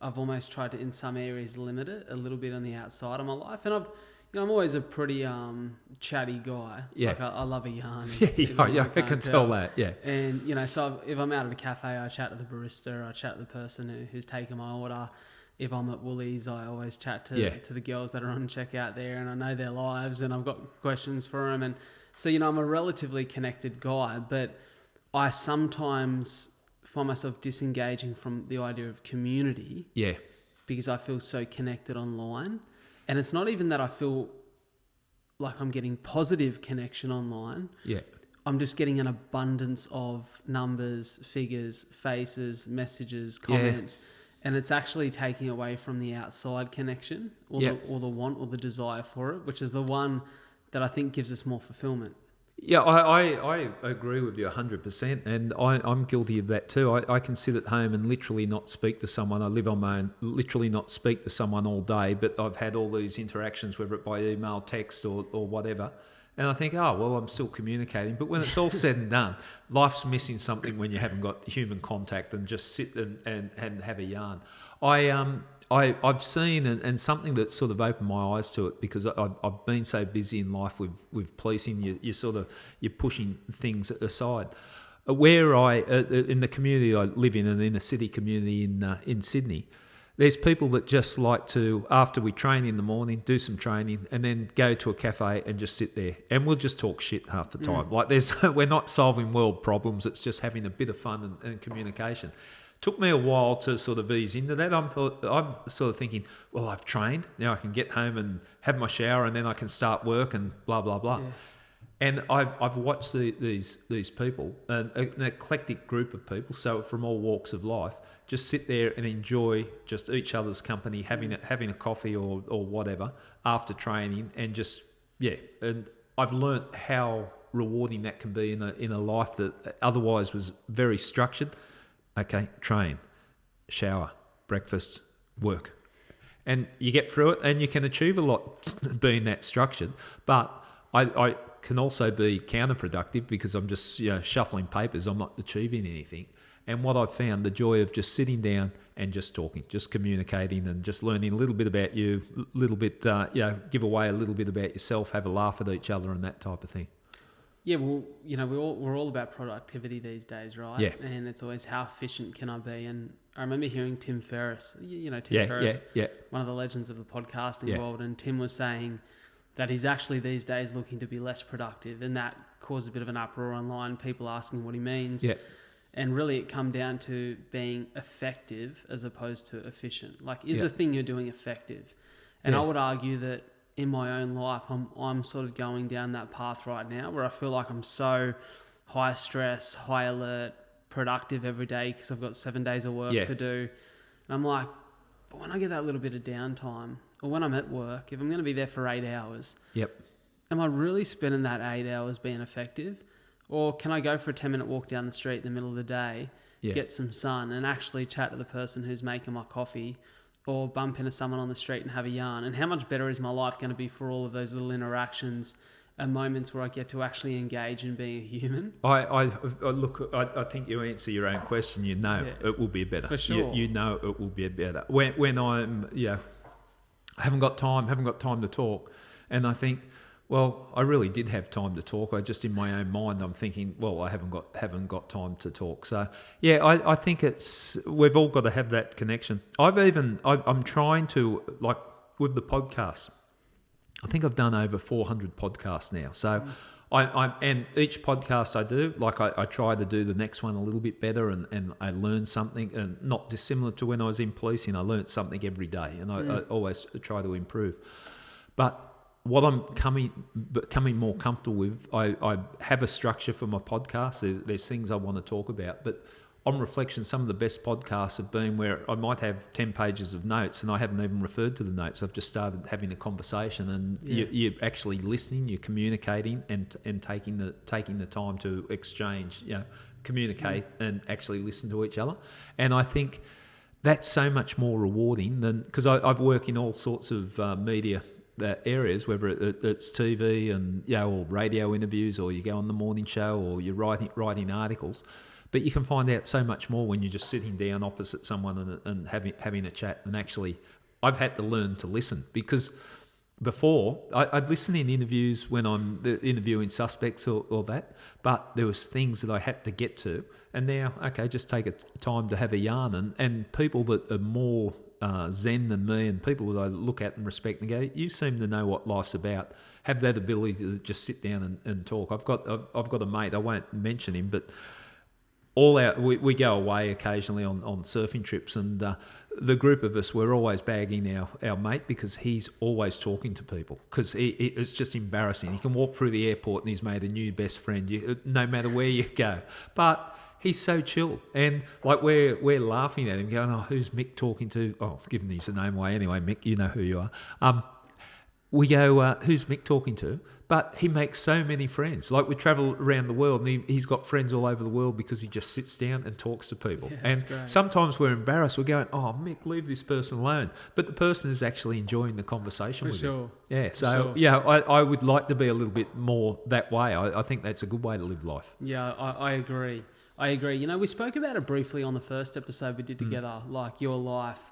I've almost tried to in some areas limit it a little bit on the outside of my life, and I'm always a pretty chatty guy. Yeah. Like I love a yarn. I can tell that. Yeah. And so if I'm out at a cafe, I chat to the barista, I chat to the person who's taking my order. If I'm at Woolies, I always chat to the girls that are on checkout there, and I know their lives, and I've got questions for them. And so I'm a relatively connected guy, but I sometimes find myself disengaging from the idea of community. Yeah. Because I feel so connected online. And it's not even that I feel like I'm getting positive connection online. Yeah. I'm just getting an abundance of numbers, figures, faces, messages, comments. Yeah. And it's actually taking away from the outside connection or the want or the desire for it, which is the one that I think gives us more fulfillment. Yeah, I agree with you 100%, and I'm guilty of that too. I can sit at home and literally not speak to someone. I live on my own, literally not speak to someone all day, but I've had all these interactions, whether it by email, text or whatever, And I think, oh, well, I'm still communicating. But when it's all said and done, life's missing something when you haven't got human contact and just sit and have a yarn. I've seen, and something that sort of opened my eyes to it, because I've been so busy in life with policing, you're pushing things aside. Where in the community I live in, and in a city community in Sydney, there's people that just like to, after we train in the morning, do some training, and then go to a cafe and just sit there, and we'll just talk shit half the time. Like we're not solving world problems; it's just having a bit of fun and communication. Took me a while to sort of ease into that. I'm sort of thinking, well, I've trained, now I can get home and have my shower, and then I can start work and blah blah blah. Yeah. And I've watched these people, an eclectic group of people, so from all walks of life, just sit there and enjoy just each other's company, having a coffee or whatever after training, and just And I've learnt how rewarding that can be in a life that otherwise was very structured. Okay, train, shower, breakfast, work, and you get through it, and you can achieve a lot being that structured. But I can also be counterproductive because I'm just shuffling papers. I'm not achieving anything. And what I've found, the joy of just sitting down and just talking, just communicating, and just learning a little bit about you, a little bit, give away a little bit about yourself, have a laugh at each other, and that type of thing. Yeah, well, we're all about productivity these days, right? Yeah. And it's always, how efficient can I be? And I remember hearing Tim Ferriss, Tim Ferriss, one of the legends of the podcasting world, and Tim was saying that he's actually these days looking to be less productive, and that caused a bit of an uproar online, people asking what he means. Yeah. And really it come down to being effective as opposed to efficient. Like, is the thing you're doing effective? And I would argue that in my own life, I'm sort of going down that path right now, where I feel like I'm so high stress, high alert, productive every day because I've got 7 days of work to do. And I'm like, but when I get that little bit of downtime, or when I'm at work, if I'm going to be there for 8 hours, am I really spending that 8 hours being effective? Or can I go for a 10-minute walk down the street in the middle of the day, get some sun, and actually chat to the person who's making my coffee, or bump into someone on the street and have a yarn? And how much better is my life going to be for all of those little interactions and moments where I get to actually engage in being a human? I think you answer your own question. It will be better. For sure. You know it will be better. When I'm, I haven't got time to talk, and I think, well, I really did have time to talk. I just, in my own mind, I'm thinking, well, I haven't got time to talk. So I think we've all got to have that connection. I'm trying to, like with the podcast, I think I've done over 400 podcasts now. So and each podcast I do, like I try to do the next one a little bit better, and I learn something, and not dissimilar to when I was in policing. I learned something every day, and I always try to improve. But what I'm becoming more comfortable with, I have a structure for my podcast. There's things I want to talk about, but on reflection, some of the best podcasts have been where I might have 10 pages of notes and I haven't even referred to the notes. I've just started having a conversation, and you're actually listening, you're communicating, and taking the time to exchange, communicate and actually listen to each other. And I think that's so much more rewarding than, because I've worked in all sorts of media areas, whether it's TV and or radio interviews, or you go on the morning show, or you're writing articles. But you can find out so much more when you're just sitting down opposite someone and having a chat. And actually, I've had to learn to listen, because before I'd listen in interviews when I'm interviewing suspects or that, but there was things that I had to get to. And now, okay, just take a time to have a yarn, and people that are more zen than me, and people that I look at and respect and go, you seem to know what life's about, have that ability to just sit down and talk. I've got a mate, I won't mention him, but we go away occasionally on surfing trips, and the group of us, we're always bagging our mate, because he's always talking to people, because it's just embarrassing. He can walk through the airport and he's made a new best friend, no matter where you go. But he's so chill, and like we're laughing at him, going, "Oh, who's Mick talking to?" Oh, giving his name away anyway, Mick, you know who you are. We go, "Who's Mick talking to?" But he makes so many friends. Like we travel around the world and he's got friends all over the world because he just sits down and talks to people. Yeah, and that's great. sometimes we're embarrassed. We're going, oh, Mick, leave this person alone. But the person is actually enjoying the conversation For with sure. him. Yeah, For so sure. yeah, I would like to be a little bit more that way. I think that's a good way to live life. Yeah, I agree. I agree. You know, we spoke about it briefly on the first episode we did together, like your life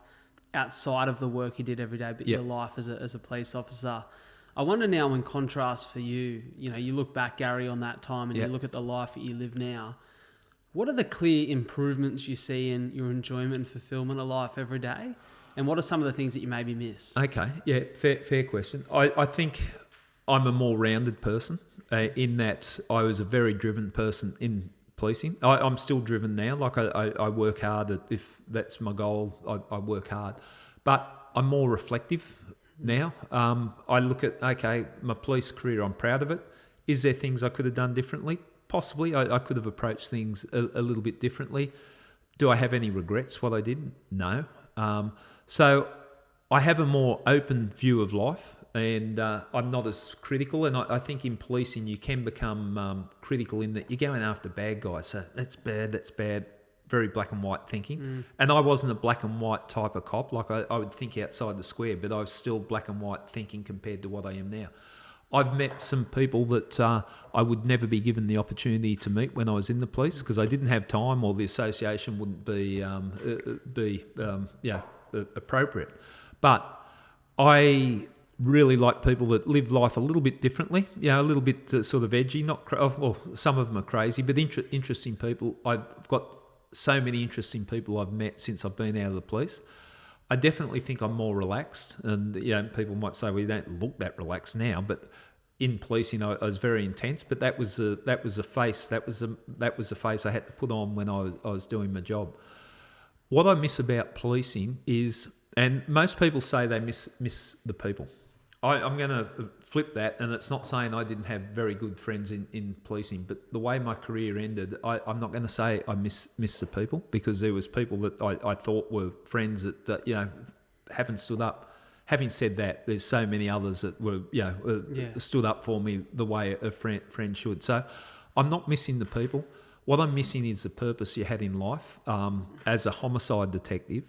outside of the work you did every day, but Yep. your life as a police officer. I wonder now, in contrast for you, you know, you look back, Gary, on that time and Yep. you look at the life that you live now. What are the clear improvements you see in your enjoyment and fulfillment of life every day? And what are some of the things that you maybe miss? Okay, yeah, fair question. I think I'm a more rounded person in that I was a very driven person in policing. I'm still driven now. Like I work hard. If that's my goal, I work hard. But I'm more reflective now. I look at, okay, my police career, I'm proud of it. Is there things I could have done differently? Possibly. I could have approached things a little bit differently. Do I have any regrets what I did? No. So I have a more open view of life and I'm not as critical. And I think in policing you can become critical in that you're going after bad guys. So that's bad, very black and white thinking. And I wasn't a black and white type of cop. Like I would think outside the square, but I was still black and white thinking compared to what I am now. I've met some people that I would never be given the opportunity to meet when I was in the police because I didn't have time or the association wouldn't be appropriate. But I really like people that live life a little bit differently, a little bit sort of edgy. Well, some of them are crazy, but interesting people. I've got so many interesting people I've met since I've been out of the police. I definitely think I'm more relaxed, and people might say, "Well, you don't look that relaxed now." But in policing, I was very intense. But that was a face that was a face I had to put on when I was doing my job. What I miss about policing is, and most people say they miss the people. I'm going to flip that, and it's not saying I didn't have very good friends in policing, but the way my career ended, I'm not going to say I miss the people because there was people that I thought were friends that haven't stood up. Having said that, there's so many others that were stood up for me the way a friend should. So I'm not missing the people. What I'm missing is the purpose you had in life as a homicide detective.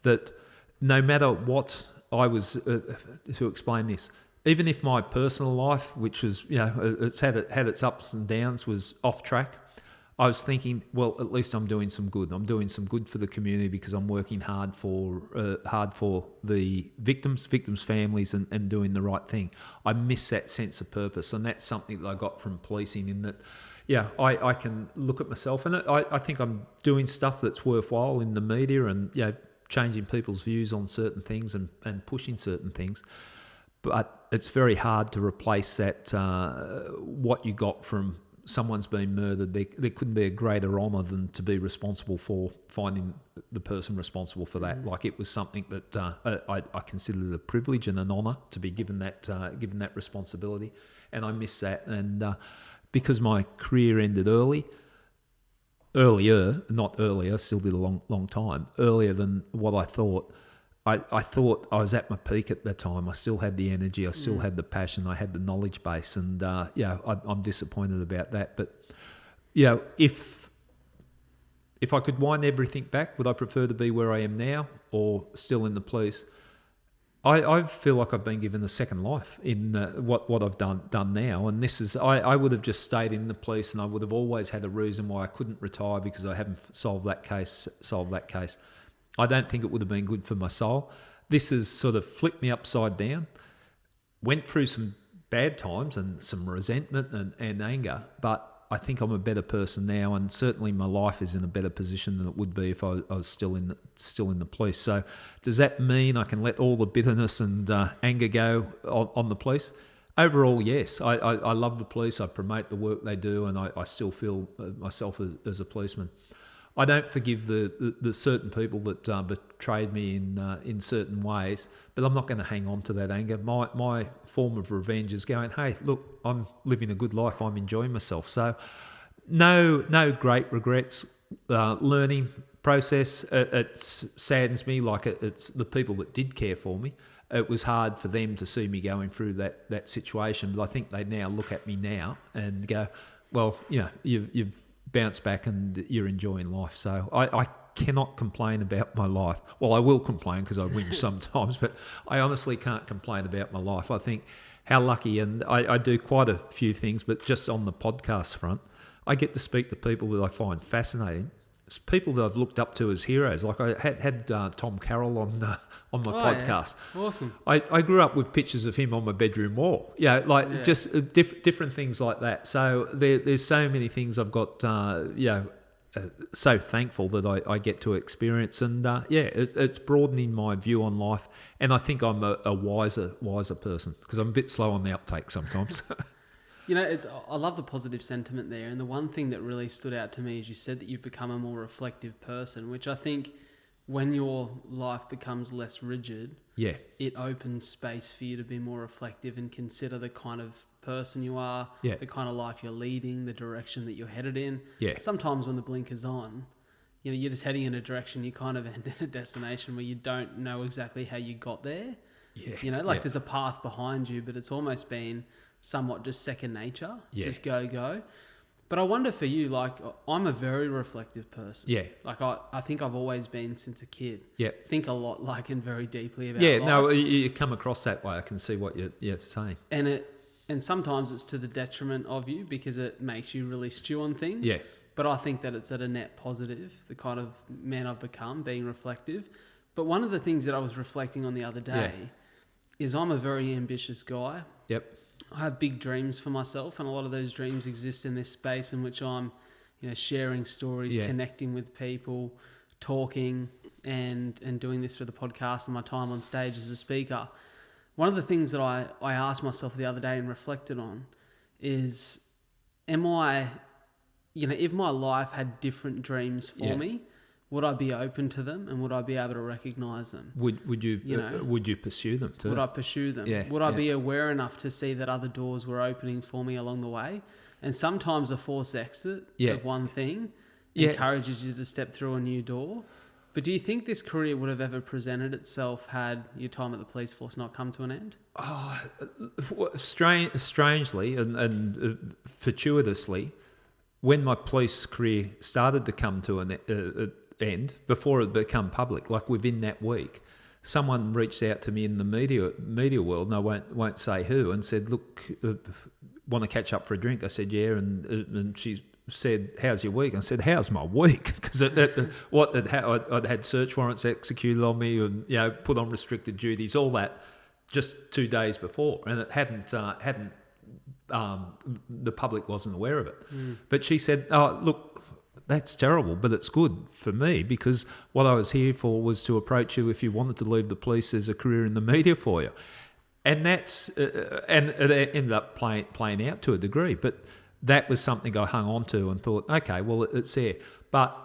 That no matter what I was, to explain this, even if my personal life, which was, it's had its ups and downs, was off track, I was thinking, well, at least I'm doing some good. I'm doing some good for the community because I'm working hard for the victims' families, and doing the right thing. I miss that sense of purpose, and that's something that I got from policing. In that, I can look at myself, and I think I'm doing stuff that's worthwhile in the media, and changing people's views on certain things and pushing certain things. But it's very hard to replace that, what you got from someone's been murdered. There couldn't be a greater honour than to be responsible for finding the person responsible for that. Like it was something that I considered a privilege and an honour to be given that responsibility. And I miss that. And because my career ended earlier, not earlier, still did a long time, earlier than what I thought. I thought I was at my peak at that time. I still had the energy, I still had the passion, I had the knowledge base, and I'm disappointed about that. But if I could wind everything back, would I prefer to be where I am now or still in the police? I feel like I've been given a second life in what I've done now, and this is I would have just stayed in the police, and I would have always had a reason why I couldn't retire because I haven't solved that case. I don't think it would have been good for my soul. This has sort of flipped me upside down. Went through some bad times and some resentment and anger, but I think I'm a better person now, and certainly my life is in a better position than it would be if I was still in the police. So does that mean I can let all the bitterness and anger go on the police? Overall, yes. I love the police. I promote the work they do, and I still feel myself as a policeman. I don't forgive the certain people that betrayed me in certain ways, but I'm not going to hang on to that anger. My form of revenge is going, hey, look, I'm living a good life. I'm enjoying myself. So no great regrets. Learning process. It saddens me, like it's the people that did care for me. it was hard for them to see me going through that situation. But I think they now look at me now and go, well, you've bounced back and you're enjoying life. So I cannot complain about my life. Well, I will complain because I whinge sometimes, but I honestly can't complain about my life. I think how lucky, and I do quite a few things, but just on the podcast front, I get to speak to people that I find fascinating. It's people that I've looked up to as heroes. Like I had Tom Carroll on my podcast. Yeah. Awesome. I grew up with pictures of him on my bedroom wall. Just different things like that. So there's so many things I've got. So thankful that I get to experience, and it's broadening my view on life. And I think I'm a wiser person because I'm a bit slow on the uptake sometimes. I love the positive sentiment there. And the one thing that really stood out to me is you said that you've become a more reflective person, which I think when your life becomes less rigid, it opens space for you to be more reflective and consider the kind of person you are, the kind of life you're leading, the direction that you're headed in. Yeah. Sometimes when the blinker's on, you're just heading in a direction, you kind of end in a destination where you don't know exactly how you got there. Yeah. There's a path behind you, but it's almost been somewhat just second nature. Yeah. Just go. But I wonder for you, I'm a very reflective person. Yeah. I think I've always been since a kid. Yeah. Think a lot, and very deeply about life. Yeah, no, you come across that way. I can see what you're saying. And sometimes it's to the detriment of you because it makes you really stew on things. Yeah. But I think that it's at a net positive, the kind of man I've become, being reflective. But one of the things that I was reflecting on the other day is I'm a very ambitious guy. Yep. I have big dreams for myself, and a lot of those dreams exist in this space in which I'm, sharing stories, connecting with people, talking, and doing this for the podcast and my time on stage as a speaker. One of the things that I asked myself the other day and reflected on is, am I, if my life had different dreams for me, would I be open to them and would I be able to recognise them? Would you pursue them too? Would I pursue them? Yeah, would I be aware enough to see that other doors were opening for me along the way? And sometimes a forced exit of one thing encourages you to step through a new door. But do you think this career would have ever presented itself had your time at the police force not come to an end? Strangely and fortuitously, when my police career started to come to an end, before it became public, within that week, someone reached out to me in the media world, and I won't say who, and said, "Look, want to catch up for a drink?" I said, "Yeah," and she said, "How's your week?" I said, "How's my week?" Because I'd had search warrants executed on me, and put on restricted duties, all that, just 2 days before, and it hadn't. The public wasn't aware of it. But she said, "Oh, look, that's terrible, but it's good for me because what I was here for was to approach you if you wanted to leave the police. There's a career in the media for you." And that's and it ended up playing out to a degree, but that was something I hung on to and thought, okay, well, it's there. But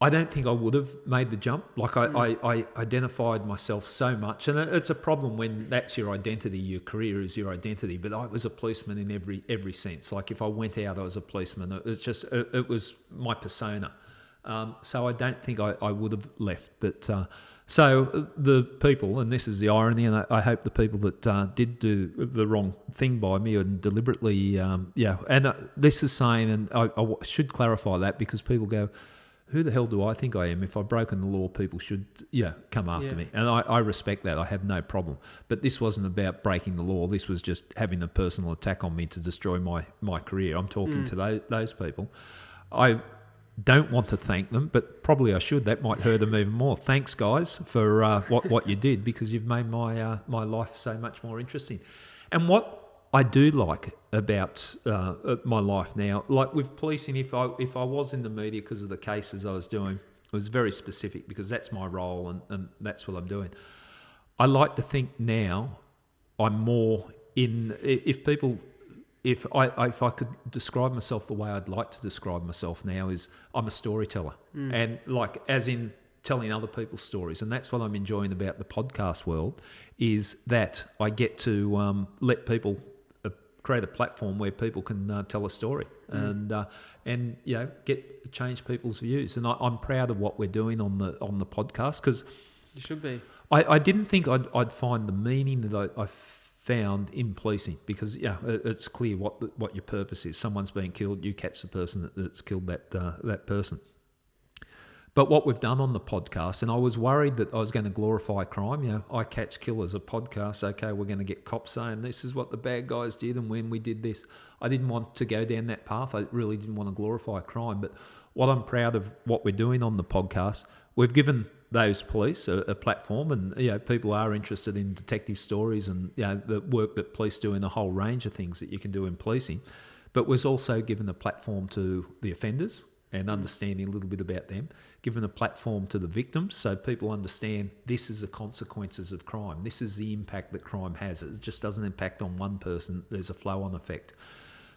I don't think I would have made the jump. I identified myself so much, and it's a problem when that's your identity, your career is your identity. But I was a policeman in every sense. If I went out, I was a policeman. It was my persona. So I don't think I would have left. But so the people, and this is the irony, and I hope the people that did do the wrong thing by me and deliberately, and this is saying, and I should clarify that because people go, who the hell do I think I am? If I've broken the law, people should, come after me. And I respect that. I have no problem. But this wasn't about breaking the law. This was just having a personal attack on me to destroy my career. I'm talking to those people. I don't want to thank them, but probably I should. That might hurt them even more. Thanks, guys, for what you did, because you've made my life so much more interesting. And what I do like about my life now, with policing, if I was in the media because of the cases I was doing, it was very specific because that's my role and that's what I'm doing. I like to think now I'm more in. If I could describe myself the way I'd like to describe myself now, is I'm a storyteller, and as in telling other people's stories, and that's what I'm enjoying about the podcast world, is that I get to let people create a platform where people can tell a story and change people's views. And I'm proud of what we're doing on the podcast, because you should be. I didn't think I'd find the meaning that I found in policing, because it's clear what your purpose is. Someone's been killed, you catch the person that's killed that person. But what we've done on the podcast, and I was worried that I was going to glorify crime. I catch killers, a podcast. Okay, we're going to get cops saying this is what the bad guys did and when we did this. I didn't want to go down that path. I really didn't want to glorify crime. But what I'm proud of what we're doing on the podcast, we've given those police a platform, and people are interested in detective stories and the work that police do in a whole range of things that you can do in policing. But was also given a platform to the offenders and understanding a little bit about them, given a platform to the victims so people understand this is the consequences of crime. This is the impact that crime has. It just doesn't impact on one person. There's a flow-on effect.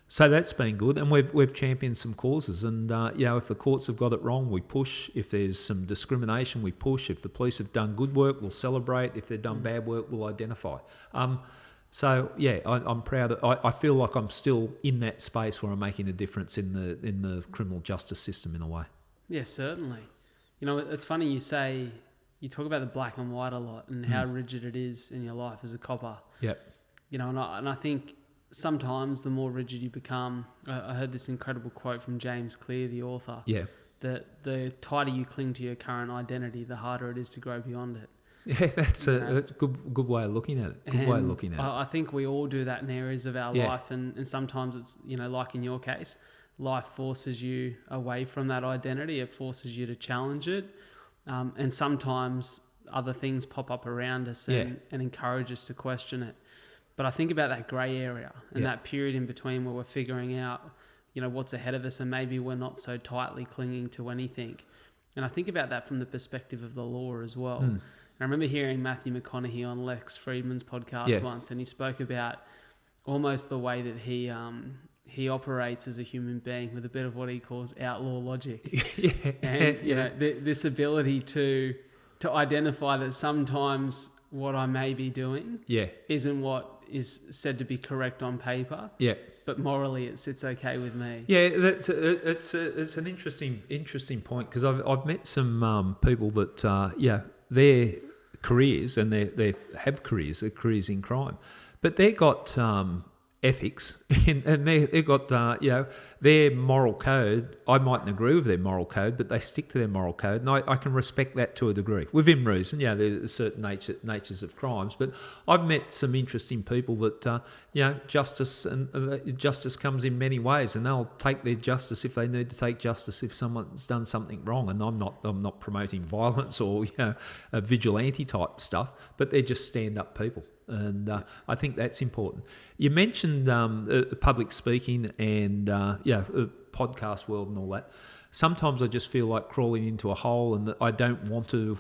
So that's been good, and we've championed some causes. And if the courts have got it wrong, we push. If there's some discrimination, we push. If the police have done good work, we'll celebrate. If they've done bad work, we'll identify. I'm proud. I feel like I'm still in that space where I'm making a difference in the criminal justice system in a way. Yeah, certainly. It's funny you talk about the black and white a lot and how rigid it is in your life as a copper. Yep. And I think sometimes the more rigid you become, I heard this incredible quote from James Clear, the author, that the tighter you cling to your current identity, the harder it is to grow beyond it. Yeah, that's a good way of looking at it. I think we all do that in areas of our life, and sometimes it's, like in your case, life forces you away from that identity. It forces you to challenge it. And sometimes other things pop up around us and encourage us to question it. But I think about that grey area and that period in between where we're figuring out, what's ahead of us, and maybe we're not so tightly clinging to anything. And I think about that from the perspective of the law as well. And I remember hearing Matthew McConaughey on Lex Friedman's podcast once, and he spoke about almost the way that he operates as a human being with a bit of what he calls outlaw logic. This ability to identify that sometimes what I may be doing isn't what is said to be correct on paper, but morally it's okay with me. Yeah, it's an interesting point, because I've met some people that their careers, and they have careers in crime, but they got ethics and they've got their moral code. I mightn't agree with their moral code, but they stick to their moral code, and I can respect that to a degree within reason. There's certain natures of crimes, but I've met some interesting people that justice comes in many ways, and they'll take their justice if they need to take justice if someone's done something wrong. And I'm not promoting violence or vigilante type stuff, but they're just stand up people. And I think that's important. You mentioned public speaking and podcast world and all that. Sometimes I just feel like crawling into a hole, and that I don't want to.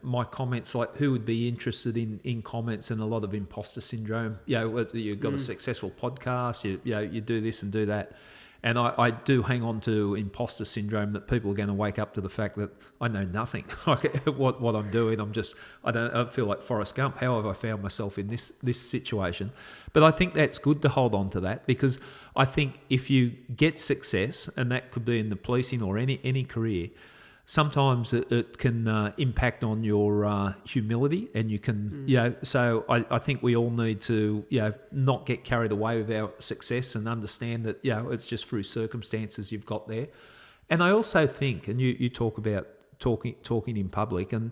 My comments, like who would be interested in comments, and a lot of impostor syndrome. You've got a successful podcast. You do this and do that. And I do hang on to imposter syndrome, that people are going to wake up to the fact that I know nothing. Like what I'm doing, I feel like Forrest Gump. How have I found myself in this situation? But I think that's good to hold on to that, because I think if you get success, and that could be in the policing or any career, sometimes it can impact on your humility, and you can, so I think we all need to, not get carried away with our success, and understand that, it's just through circumstances you've got there. And I also think, and you talk about talking in public, and,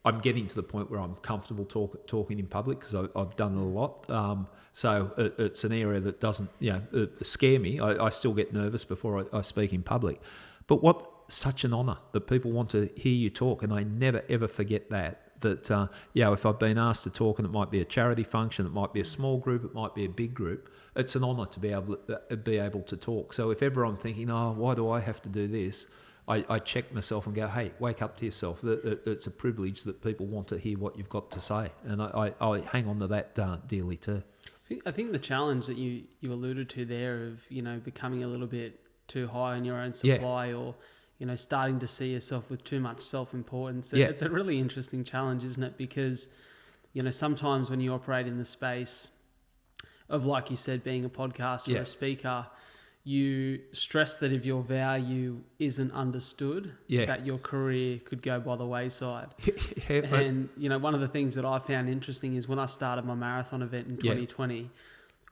I'm getting to the point where I'm comfortable talking in public, because I've done it a lot. So it's an area that doesn't, scare me. I still get nervous before I speak in public. But such an honour that people want to hear you talk, and I never ever forget that if I've been asked to talk, and it might be a charity function, it might be a small group, it might be a big group, it's an honour to be able to talk. So if ever I'm thinking, why do I have to do this, I check myself and go, hey, wake up to yourself. It's a privilege that people want to hear what you've got to say, and I hang on to that dearly too. I think the challenge that you alluded to there of becoming a little bit too high on your own supply, or starting to see yourself with too much self-importance. It's a really interesting challenge, isn't it? Because, sometimes when you operate in the space of, like you said, being a podcaster or a speaker, you stress that if your value isn't understood, that your career could go by the wayside. And, one of the things that I found interesting is when I started my marathon event in 2020,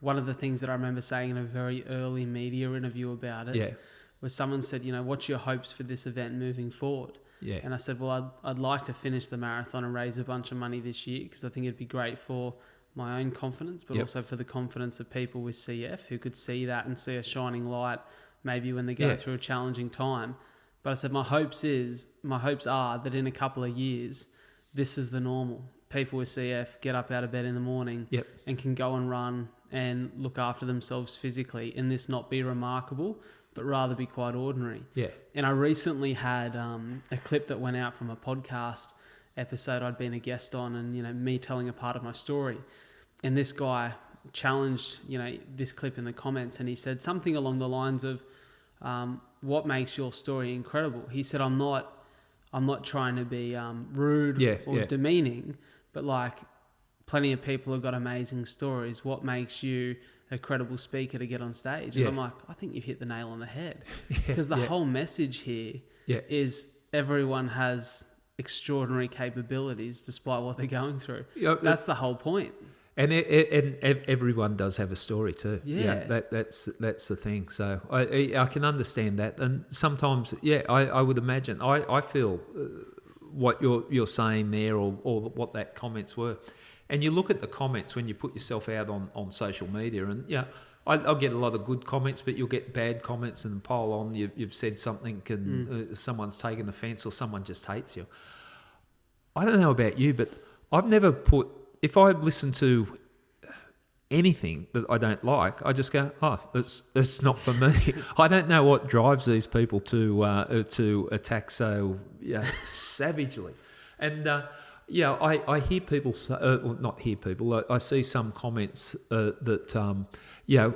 one of the things that I remember saying in a very early media interview about it was someone said, what's your hopes for this event moving forward? Yeah. And I said, well, I'd like to finish the marathon and raise a bunch of money this year because I think it'd be great for my own confidence, but also for the confidence of people with CF who could see that and see a shining light maybe when they're going through a challenging time. But I said, my hopes are that in a couple of years, this is the normal. People with CF get up out of bed in the morning and can go and run and look after themselves physically, and this not be remarkable, but rather be quite ordinary. Yeah. And I recently had a clip that went out from a podcast episode I'd been a guest on, and me telling a part of my story, and this guy challenged this clip in the comments, and he said something along the lines of what makes your story incredible. He said, I'm not trying to be rude or demeaning, but like plenty of people have got amazing stories. What makes you a credible speaker to get on stage? And I'm like, I think you've hit the nail on the head, because the whole message here is everyone has extraordinary capabilities despite what they're going through. That's the whole point. And everyone does have a story too. That's the thing. So I can understand that, and sometimes I would imagine I feel what you're saying there, or what that comments were. And you look at the comments when you put yourself out on social media, and I'll get a lot of good comments, but you'll get bad comments, and pile on you've said something and someone's taken offence, or someone just hates you. I don't know about you, but I've never put, if I listen to anything that I don't like, I just go, it's not for me. I don't know what drives these people to attack so savagely. And I hear people say, not hear people, I see some comments that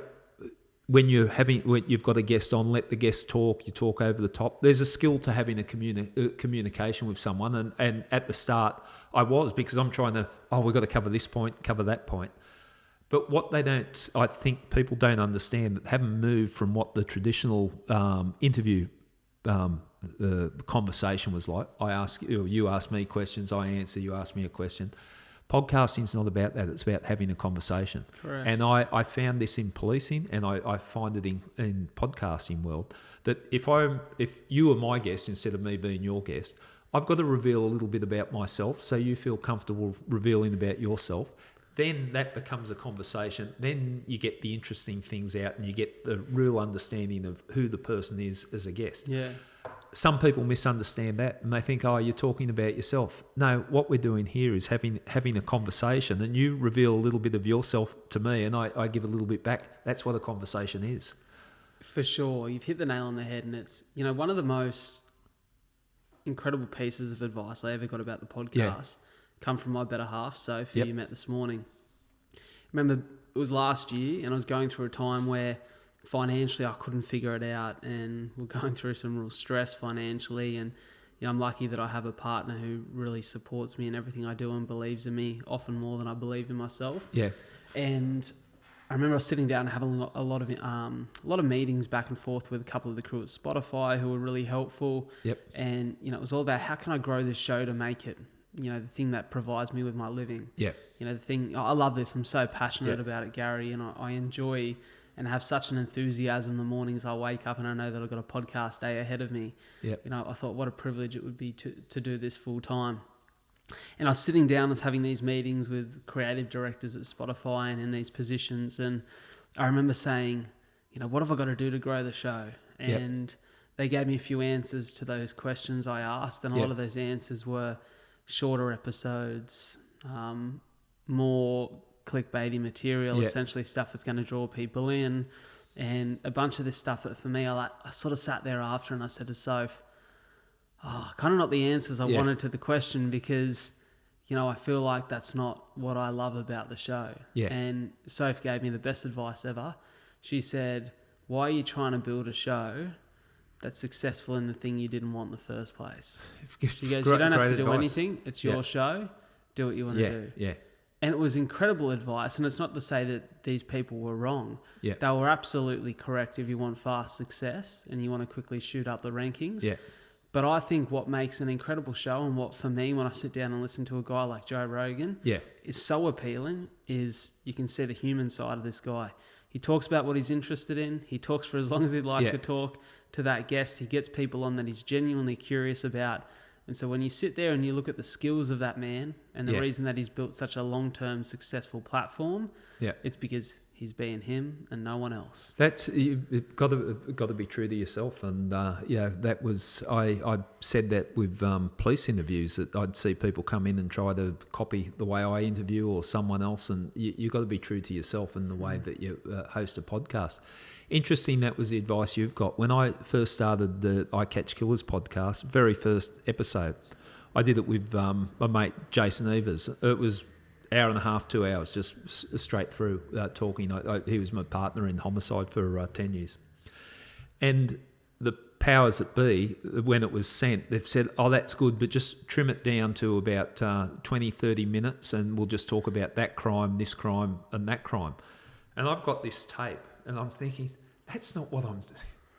when you've got a guest on, let the guest talk, you talk over the top. There's a skill to having a communication with someone, and at the start I was, because I'm trying to, we've got to cover this point, cover that point. But what I think people don't understand, that haven't moved from what the traditional interview conversation was like. You ask me questions, I answer, you ask me a question. Podcasting's not about that. It's about having a conversation. Correct. And I found this in policing, and I find it in podcasting world, that if you are my guest instead of me being your guest, I've got to reveal a little bit about myself, so you feel comfortable revealing about yourself. Then that becomes a conversation. Then you get the interesting things out, and you get the real understanding of who the person is as a guest. Yeah. Some people misunderstand that, and they think, you're talking about yourself. No, what we're doing here is having a conversation, and you reveal a little bit of yourself to me, and I give a little bit back. That's what a conversation is. For sure. You've hit the nail on the head, and it's, one of the most incredible pieces of advice I ever got about the podcast come from my better half, Soph, who you met this morning. Remember, it was last year, and I was going through a time where financially I couldn't figure it out, and we're going through some real stress financially, and I'm lucky that I have a partner who really supports me in everything I do and believes in me often more than I believe in myself. Yeah. And I remember I was sitting down and having a lot of meetings back and forth with a couple of the crew at Spotify who were really helpful. Yep. And it was all about, how can I grow this show to make it the thing that provides me with my living. Yeah. The thing, I love this. I'm so passionate about it, Gary, and I enjoy and have such an enthusiasm the mornings I wake up and I know that I've got a podcast day ahead of me. Yep. I thought what a privilege it would be to do this full time. And I was sitting down, I was having these meetings with creative directors at Spotify and in these positions, and I remember saying, what have I got to do to grow the show? And they gave me a few answers to those questions I asked, and a lot of those answers were shorter episodes, more clickbaity material, essentially stuff that's going to draw people in, and a bunch of this stuff that for me, I sort of sat there after and I said to Soph, kind of not the answers I wanted to the question, because, I feel like that's not what I love about the show. Yeah. And Soph gave me the best advice ever. She said, why are you trying to build a show that's successful in the thing you didn't want in the first place? She goes, you don't have to do anything. It's your show. Do what you want to do. Yeah. And it was incredible advice. And it's not to say that these people were wrong. Yeah. They were absolutely correct if you want fast success and you want to quickly shoot up the rankings. Yeah. But I think what makes an incredible show, and what for me when I sit down and listen to a guy like Joe Rogan is so appealing, is you can see the human side of this guy. He talks about what he's interested in. He talks for as long as he'd like to talk to that guest. He gets people on that he's genuinely curious about. And so when you sit there and you look at the skills of that man and the reason that he's built such a long-term successful platform, it's because he's being him and no one else. That's you've got to be true to yourself, and that was I said that with police interviews, that I'd see people come in and try to copy the way I interview or someone else, and you've got to be true to yourself in the way that you host a podcast. Interesting, that was the advice you've got. When I first started the I Catch Killers podcast, very first episode, I did it with my mate Jason Evers. It was hour and a half, 2 hours, just straight through talking. He was my partner in homicide for 10 years. And the powers that be, when it was sent, they've said, oh, that's good, but just trim it down to about 20, 30 minutes and we'll just talk about that crime, this crime and that crime. And I've got this tape and I'm thinking, that's not what I'm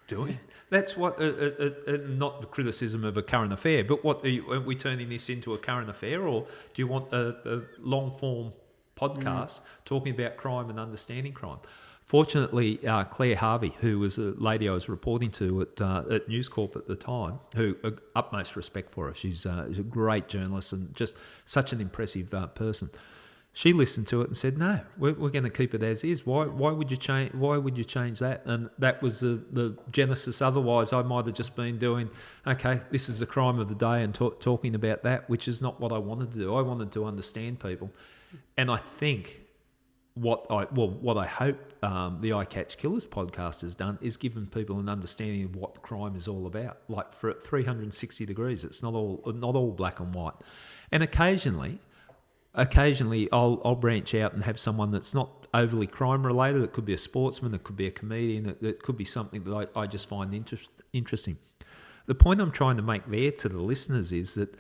doing. That's what, not the criticism of a current affair, but are we turning this into a current affair, or do you want a long-form podcast talking about crime and understanding crime? Fortunately, Claire Harvey, who was a lady I was reporting to at News Corp at the time, who utmost respect for her. She's a great journalist and just such an impressive person. She listened to it and said, "No, we're going to keep it as is. Why would you change? Why would you change that?" And that was the genesis. Otherwise, I might have just been doing, okay, this is the crime of the day, and talking about that, which is not what I wanted to do. I wanted to understand people, and I think what I hope the I Catch Killers podcast has done is given people an understanding of what crime is all about. Like for 360 degrees, it's not all black and white, and occasionally I'll branch out and have someone that's not overly crime related. It could be a sportsman, it could be a comedian, it could be something that I just find interesting. The point I'm trying to make there to the listeners is that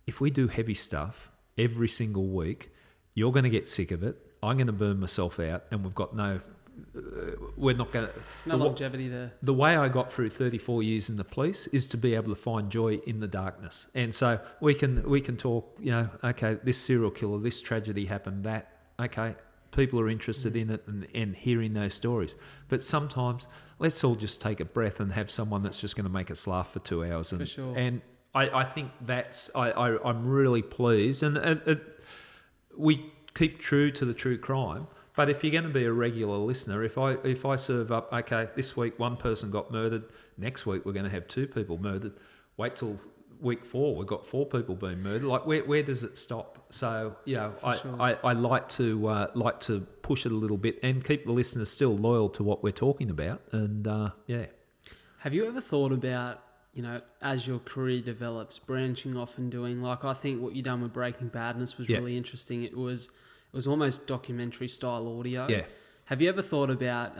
if we do heavy stuff every single week, you're going to get sick of it. I'm going to burn myself out, and we're not going to... There's no longevity there. The way I got through 34 years in the police is to be able to find joy in the darkness. And so we can talk, okay, this serial killer, this tragedy happened, that, okay, people are interested in it and hearing those stories. But sometimes let's all just take a breath and have someone that's just going to make us laugh for 2 hours. For sure. And I think that's... I'm really pleased. And we keep true to the true crime. But if you're going to be a regular listener, if I serve up, okay, this week one person got murdered, next week we're going to have 2 people murdered, wait till week 4, we've got 4 people being murdered. Like where does it stop? So I like to push it a little bit and keep the listeners still loyal to what we're talking about. And Have you ever thought about, as your career develops, branching off and doing, like I think what you done with Breaking Badness was really interesting. It was almost documentary style audio. Yeah. Have you ever thought about,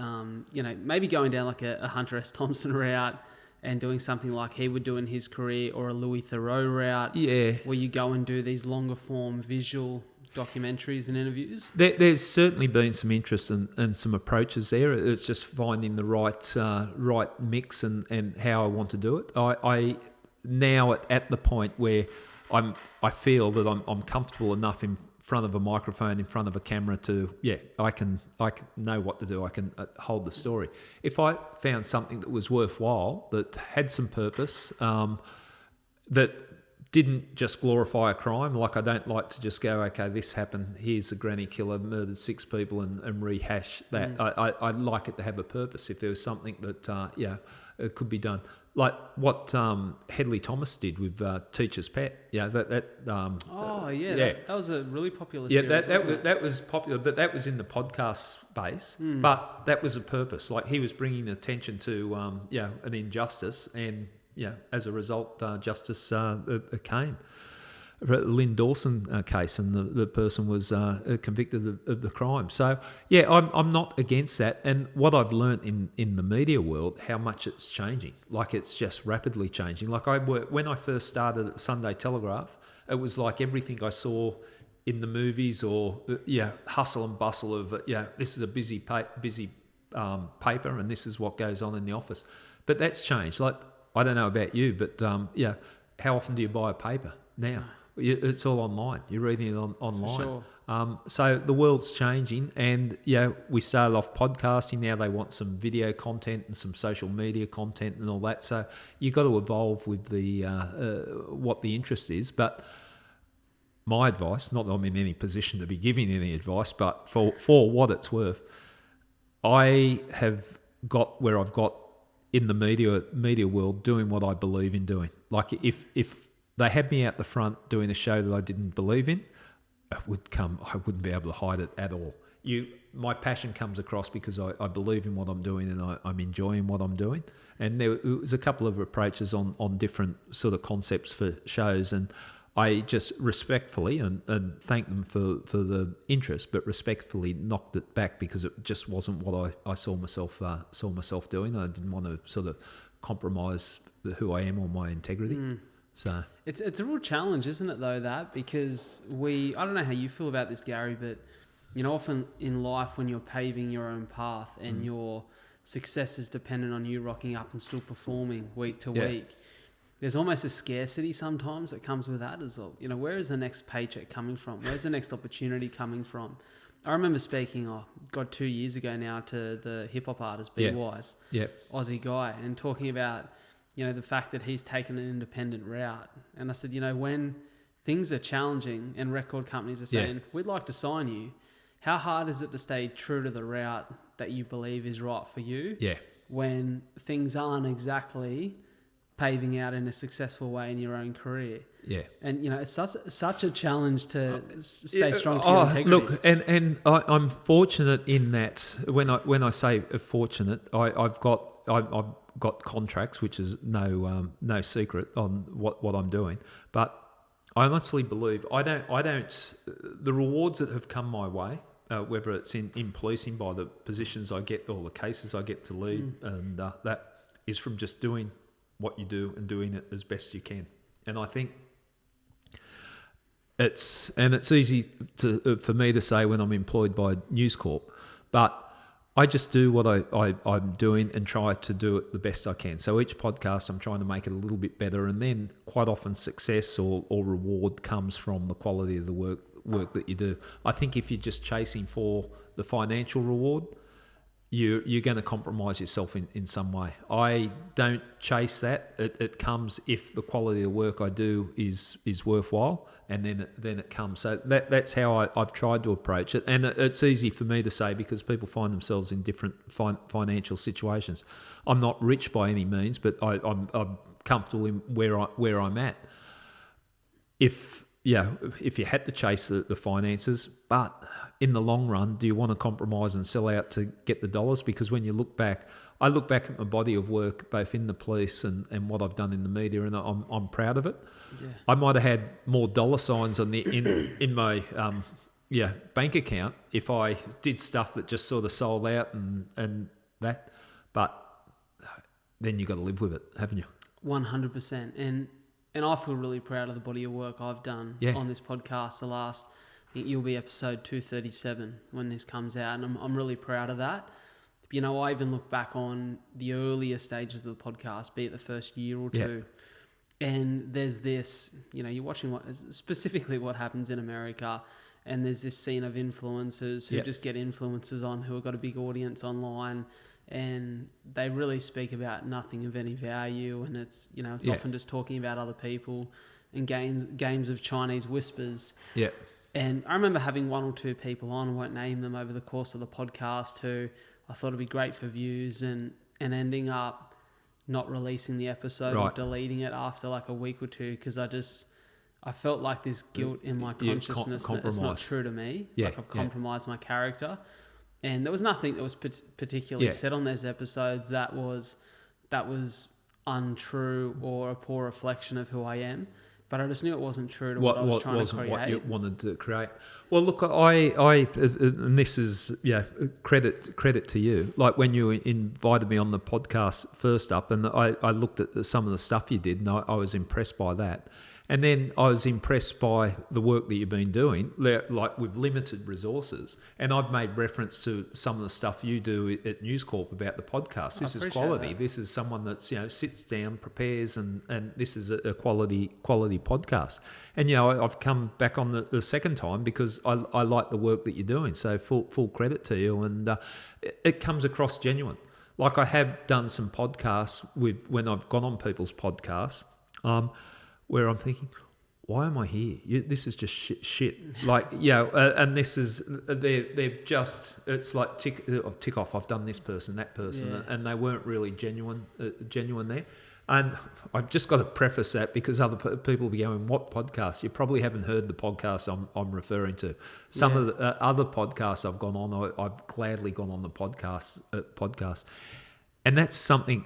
maybe going down like a Hunter S. Thompson route and doing something like he would do in his career, or a Louis Theroux route? Yeah. Where you go and do these longer form visual documentaries and interviews? There's certainly been some interest and some approaches there. It's just finding the right mix and how I want to do it. I now at the point where I feel that I'm comfortable enough in front of a microphone, in front of a camera to, I can know what to do. I can hold the story. If I found something that was worthwhile, that had some purpose, that didn't just glorify a crime, like I don't like to just go, okay, this happened, here's a granny killer, murdered 6 people and rehash that. I'd like it to have a purpose. If there was something that, it could be done. Like what Hedley Thomas did with Teacher's Pet. That was a really popular series. That was popular, but that was in the podcast space. But that was a purpose. Like he was bringing attention to an injustice, and as a result, justice came. Lynn Dawson case, and the person was convicted of the crime. So I'm not against that. And what I've learnt in the media world, how much it's changing. Like it's just rapidly changing. Like when I first started at the Sunday Telegraph, it was like everything I saw in the movies or hustle and bustle of this is a busy paper and this is what goes on in the office. But that's changed. Like, I don't know about you, but how often do you buy a paper now? It's all online. You're reading it online. For sure. So the world's changing, and we started off podcasting. Now they want some video content and some social media content and all that. So you got to evolve with the what the interest is. But my advice, not that I'm in any position to be giving any advice, but for what it's worth, I have got where I've got in the media world doing what I believe in doing. Like if they had me out the front doing a show that I didn't believe in, I wouldn't be able to hide it at all. My passion comes across because I believe in what I'm doing and I'm enjoying what I'm doing. And there was a couple of approaches on different sort of concepts for shows, and I just respectfully and thank them for the interest, but respectfully knocked it back because it just wasn't what I saw myself doing. I didn't want to sort of compromise who I am or my integrity. So it's a real challenge, isn't it, though, that? Because I don't know how you feel about this, Gary, but often in life when you're paving your own path and your success is dependent on you rocking up and still performing week to week, there's almost a scarcity sometimes that comes with that as well. Where is the next paycheck coming from? Where's the next opportunity coming from? I remember speaking, 2 years ago now, to the hip hop artist Be Wise, Aussie guy, and talking about the fact that he's taken an independent route. And I said, when things are challenging and record companies are saying, we'd like to sign you, how hard is it to stay true to the route that you believe is right for you when things aren't exactly paving out in a successful way in your own career? And it's such a challenge to stay strong to your integrity. Look, and I'm fortunate in that when I say fortunate, I've got contracts, which is no secret on what I'm doing. But I honestly believe I don't. The rewards that have come my way, whether it's in policing by the positions I get or the cases I get to lead, and that is from just doing what you do and doing it as best you can. And I think it's easy for me to say when I'm employed by News Corp, but I just do what I'm doing and try to do it the best I can. So each podcast, I'm trying to make it a little bit better, and then quite often success or reward comes from the quality of the work that you do. I think if you're just chasing for the financial reward, you're going to compromise yourself in some way. I don't chase that. It comes if the quality of the work I do is worthwhile, and then it comes. So that's how I've tried to approach it. And it's easy for me to say because people find themselves in different financial situations. I'm not rich by any means, but I'm comfortable in where I'm at. If you had to chase the finances, but in the long run, do you want to compromise and sell out to get the dollars? Because when you look back, I look back at my body of work, both in the police and what I've done in the media, and I'm proud of it. I might have had more dollar signs in my bank account if I did stuff that just sort of sold out and that, but then you got to live with it, haven't you? 100%. And I feel really proud of the body of work I've done on this podcast. I think you'll be episode 237 when this comes out, and I'm really proud of that. I even look back on the earlier stages of the podcast, be it the first year or two, and there's this, you're watching specifically what happens in America, and there's this scene of influencers who just get influencers on, who have got a big audience online, and they really speak about nothing of any value, and it's often just talking about other people and games of Chinese whispers. And I remember having one or two people on, I won't name them, over the course of the podcast, who I thought would be great for views, and ending up not releasing the episode or deleting it after like a week or two, because I felt like this guilt in my consciousness that it's not true to me. Like I've compromised my character. And there was nothing that was particularly said on those episodes that was untrue or a poor reflection of who I am. But I just knew it wasn't true to what I was trying to create. What you wanted to create. Well, look, I and this is credit to you. Like when you invited me on the podcast first up, and I looked at some of the stuff you did, and I was impressed by that. And then I was impressed by the work that you've been doing, like with limited resources. And I've made reference to some of the stuff you do at News Corp about the podcast. This is quality. That. This is someone that's, sits down, prepares, and this is a quality podcast. And, I've come back on the second time because I like the work that you're doing. So full credit to you. And it comes across genuine. Like I have done some podcasts when I've gone on people's podcasts, where I'm thinking, why am I here? This is just shit. Like, and this is, they've just, it's like tick off, I've done this person, that person, and they weren't really genuine there. And I've just got to preface that because other people will be going, what podcast? You probably haven't heard the podcast I'm referring to. Some of the other podcasts I've gone on, I've gladly gone on the podcast. And that's something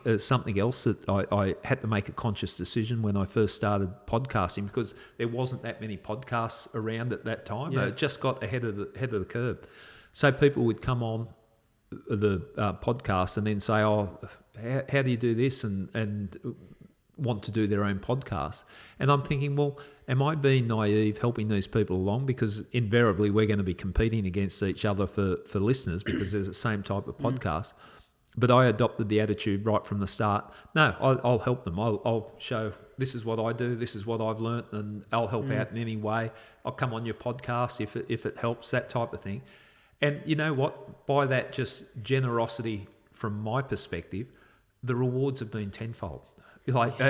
else that I had to make a conscious decision when I first started podcasting because there wasn't that many podcasts around at that time. It just got ahead of the curve. So people would come on the podcast and then say, "Oh, how do you do this?" and want to do their own podcast. And I'm thinking, well, am I being naive helping these people along? Because invariably we're going to be competing against each other for listeners because there's the same type of podcast. But I adopted the attitude right from the start. No, I'll help them. I'll show this is what I do. This is what I've learnt, and I'll help out in any way. I'll come on your podcast if it helps, that type of thing. And you know what? By that just generosity from my perspective, the rewards have been tenfold. Like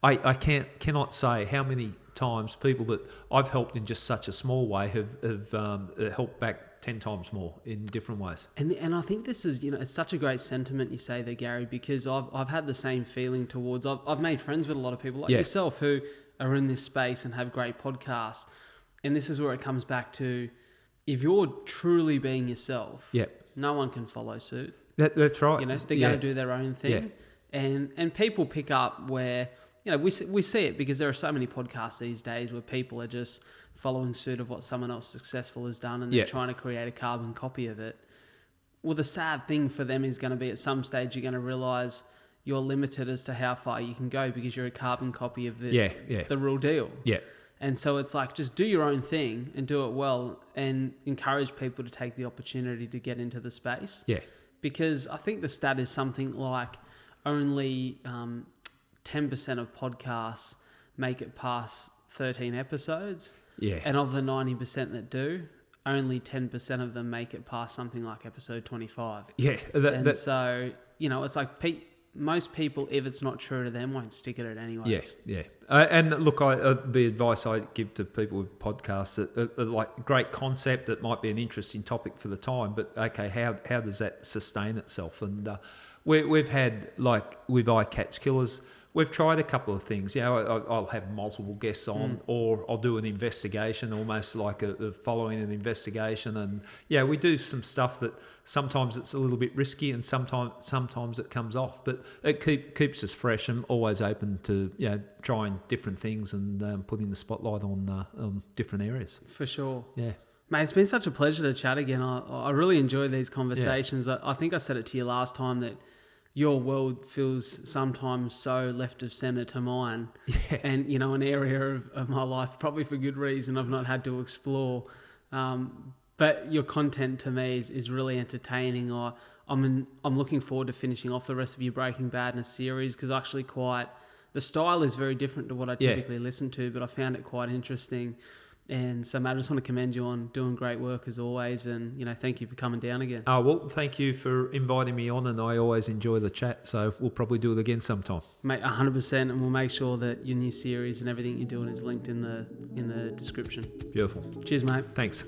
I cannot say how many times people that I've helped in just such a small way have helped back 10 times more in different ways. And I think this is, it's such a great sentiment you say there, Gary, because I've had the same feeling towards, I've made friends with a lot of people like yourself who are in this space and have great podcasts. And this is where it comes back to, if you're truly being yourself, no one can follow suit. That's right. They're going to do their own thing. And people pick up where, we see it because there are so many podcasts these days where people are just following suit of what someone else successful has done and they're trying to create a carbon copy of it. Well, the sad thing for them is going to be at some stage you're going to realise you're limited as to how far you can go because you're a carbon copy of the real deal. Yeah. And so it's like, just do your own thing and do it well and encourage people to take the opportunity to get into the space. Yeah. Because I think the stat is something like only 10% of podcasts make it past 13 episodes. Yeah. And of the 90% that do, only 10% of them make it past something like episode 25. Yeah. So, it's like most people, if it's not true to them, won't stick at it anyways. Yeah. And look, the advice I give to people with podcasts, like great concept, it might be an interesting topic for the time, but okay, how does that sustain itself? And we've had, like with Eye Catch Killers, we've tried a couple of things. I'll have multiple guests on, or I'll do an investigation, almost like a following an investigation. And we do some stuff that sometimes it's a little bit risky, and sometimes it comes off. But it keeps us fresh and always open to trying different things and putting the spotlight on different areas. For sure. Yeah. Mate, it's been such a pleasure to chat again. I really enjoy these conversations. Yeah. I think I said it to you last time that your world feels sometimes so left of centre to mine. Yeah. And, an area of my life, probably for good reason, I've not had to explore. But your content to me is really entertaining. I'm looking forward to finishing off the rest of your Breaking Badness series because actually the style is very different to what I typically listen to, but I found it quite interesting. And so, Matt, I just want to commend you on doing great work as always, and thank you for coming down again. Oh, well, thank you for inviting me on, and I always enjoy the chat. So we'll probably do it again sometime. Mate, 100%, and we'll make sure that your new series and everything you're doing is linked in the description. Beautiful. Cheers, mate. Thanks.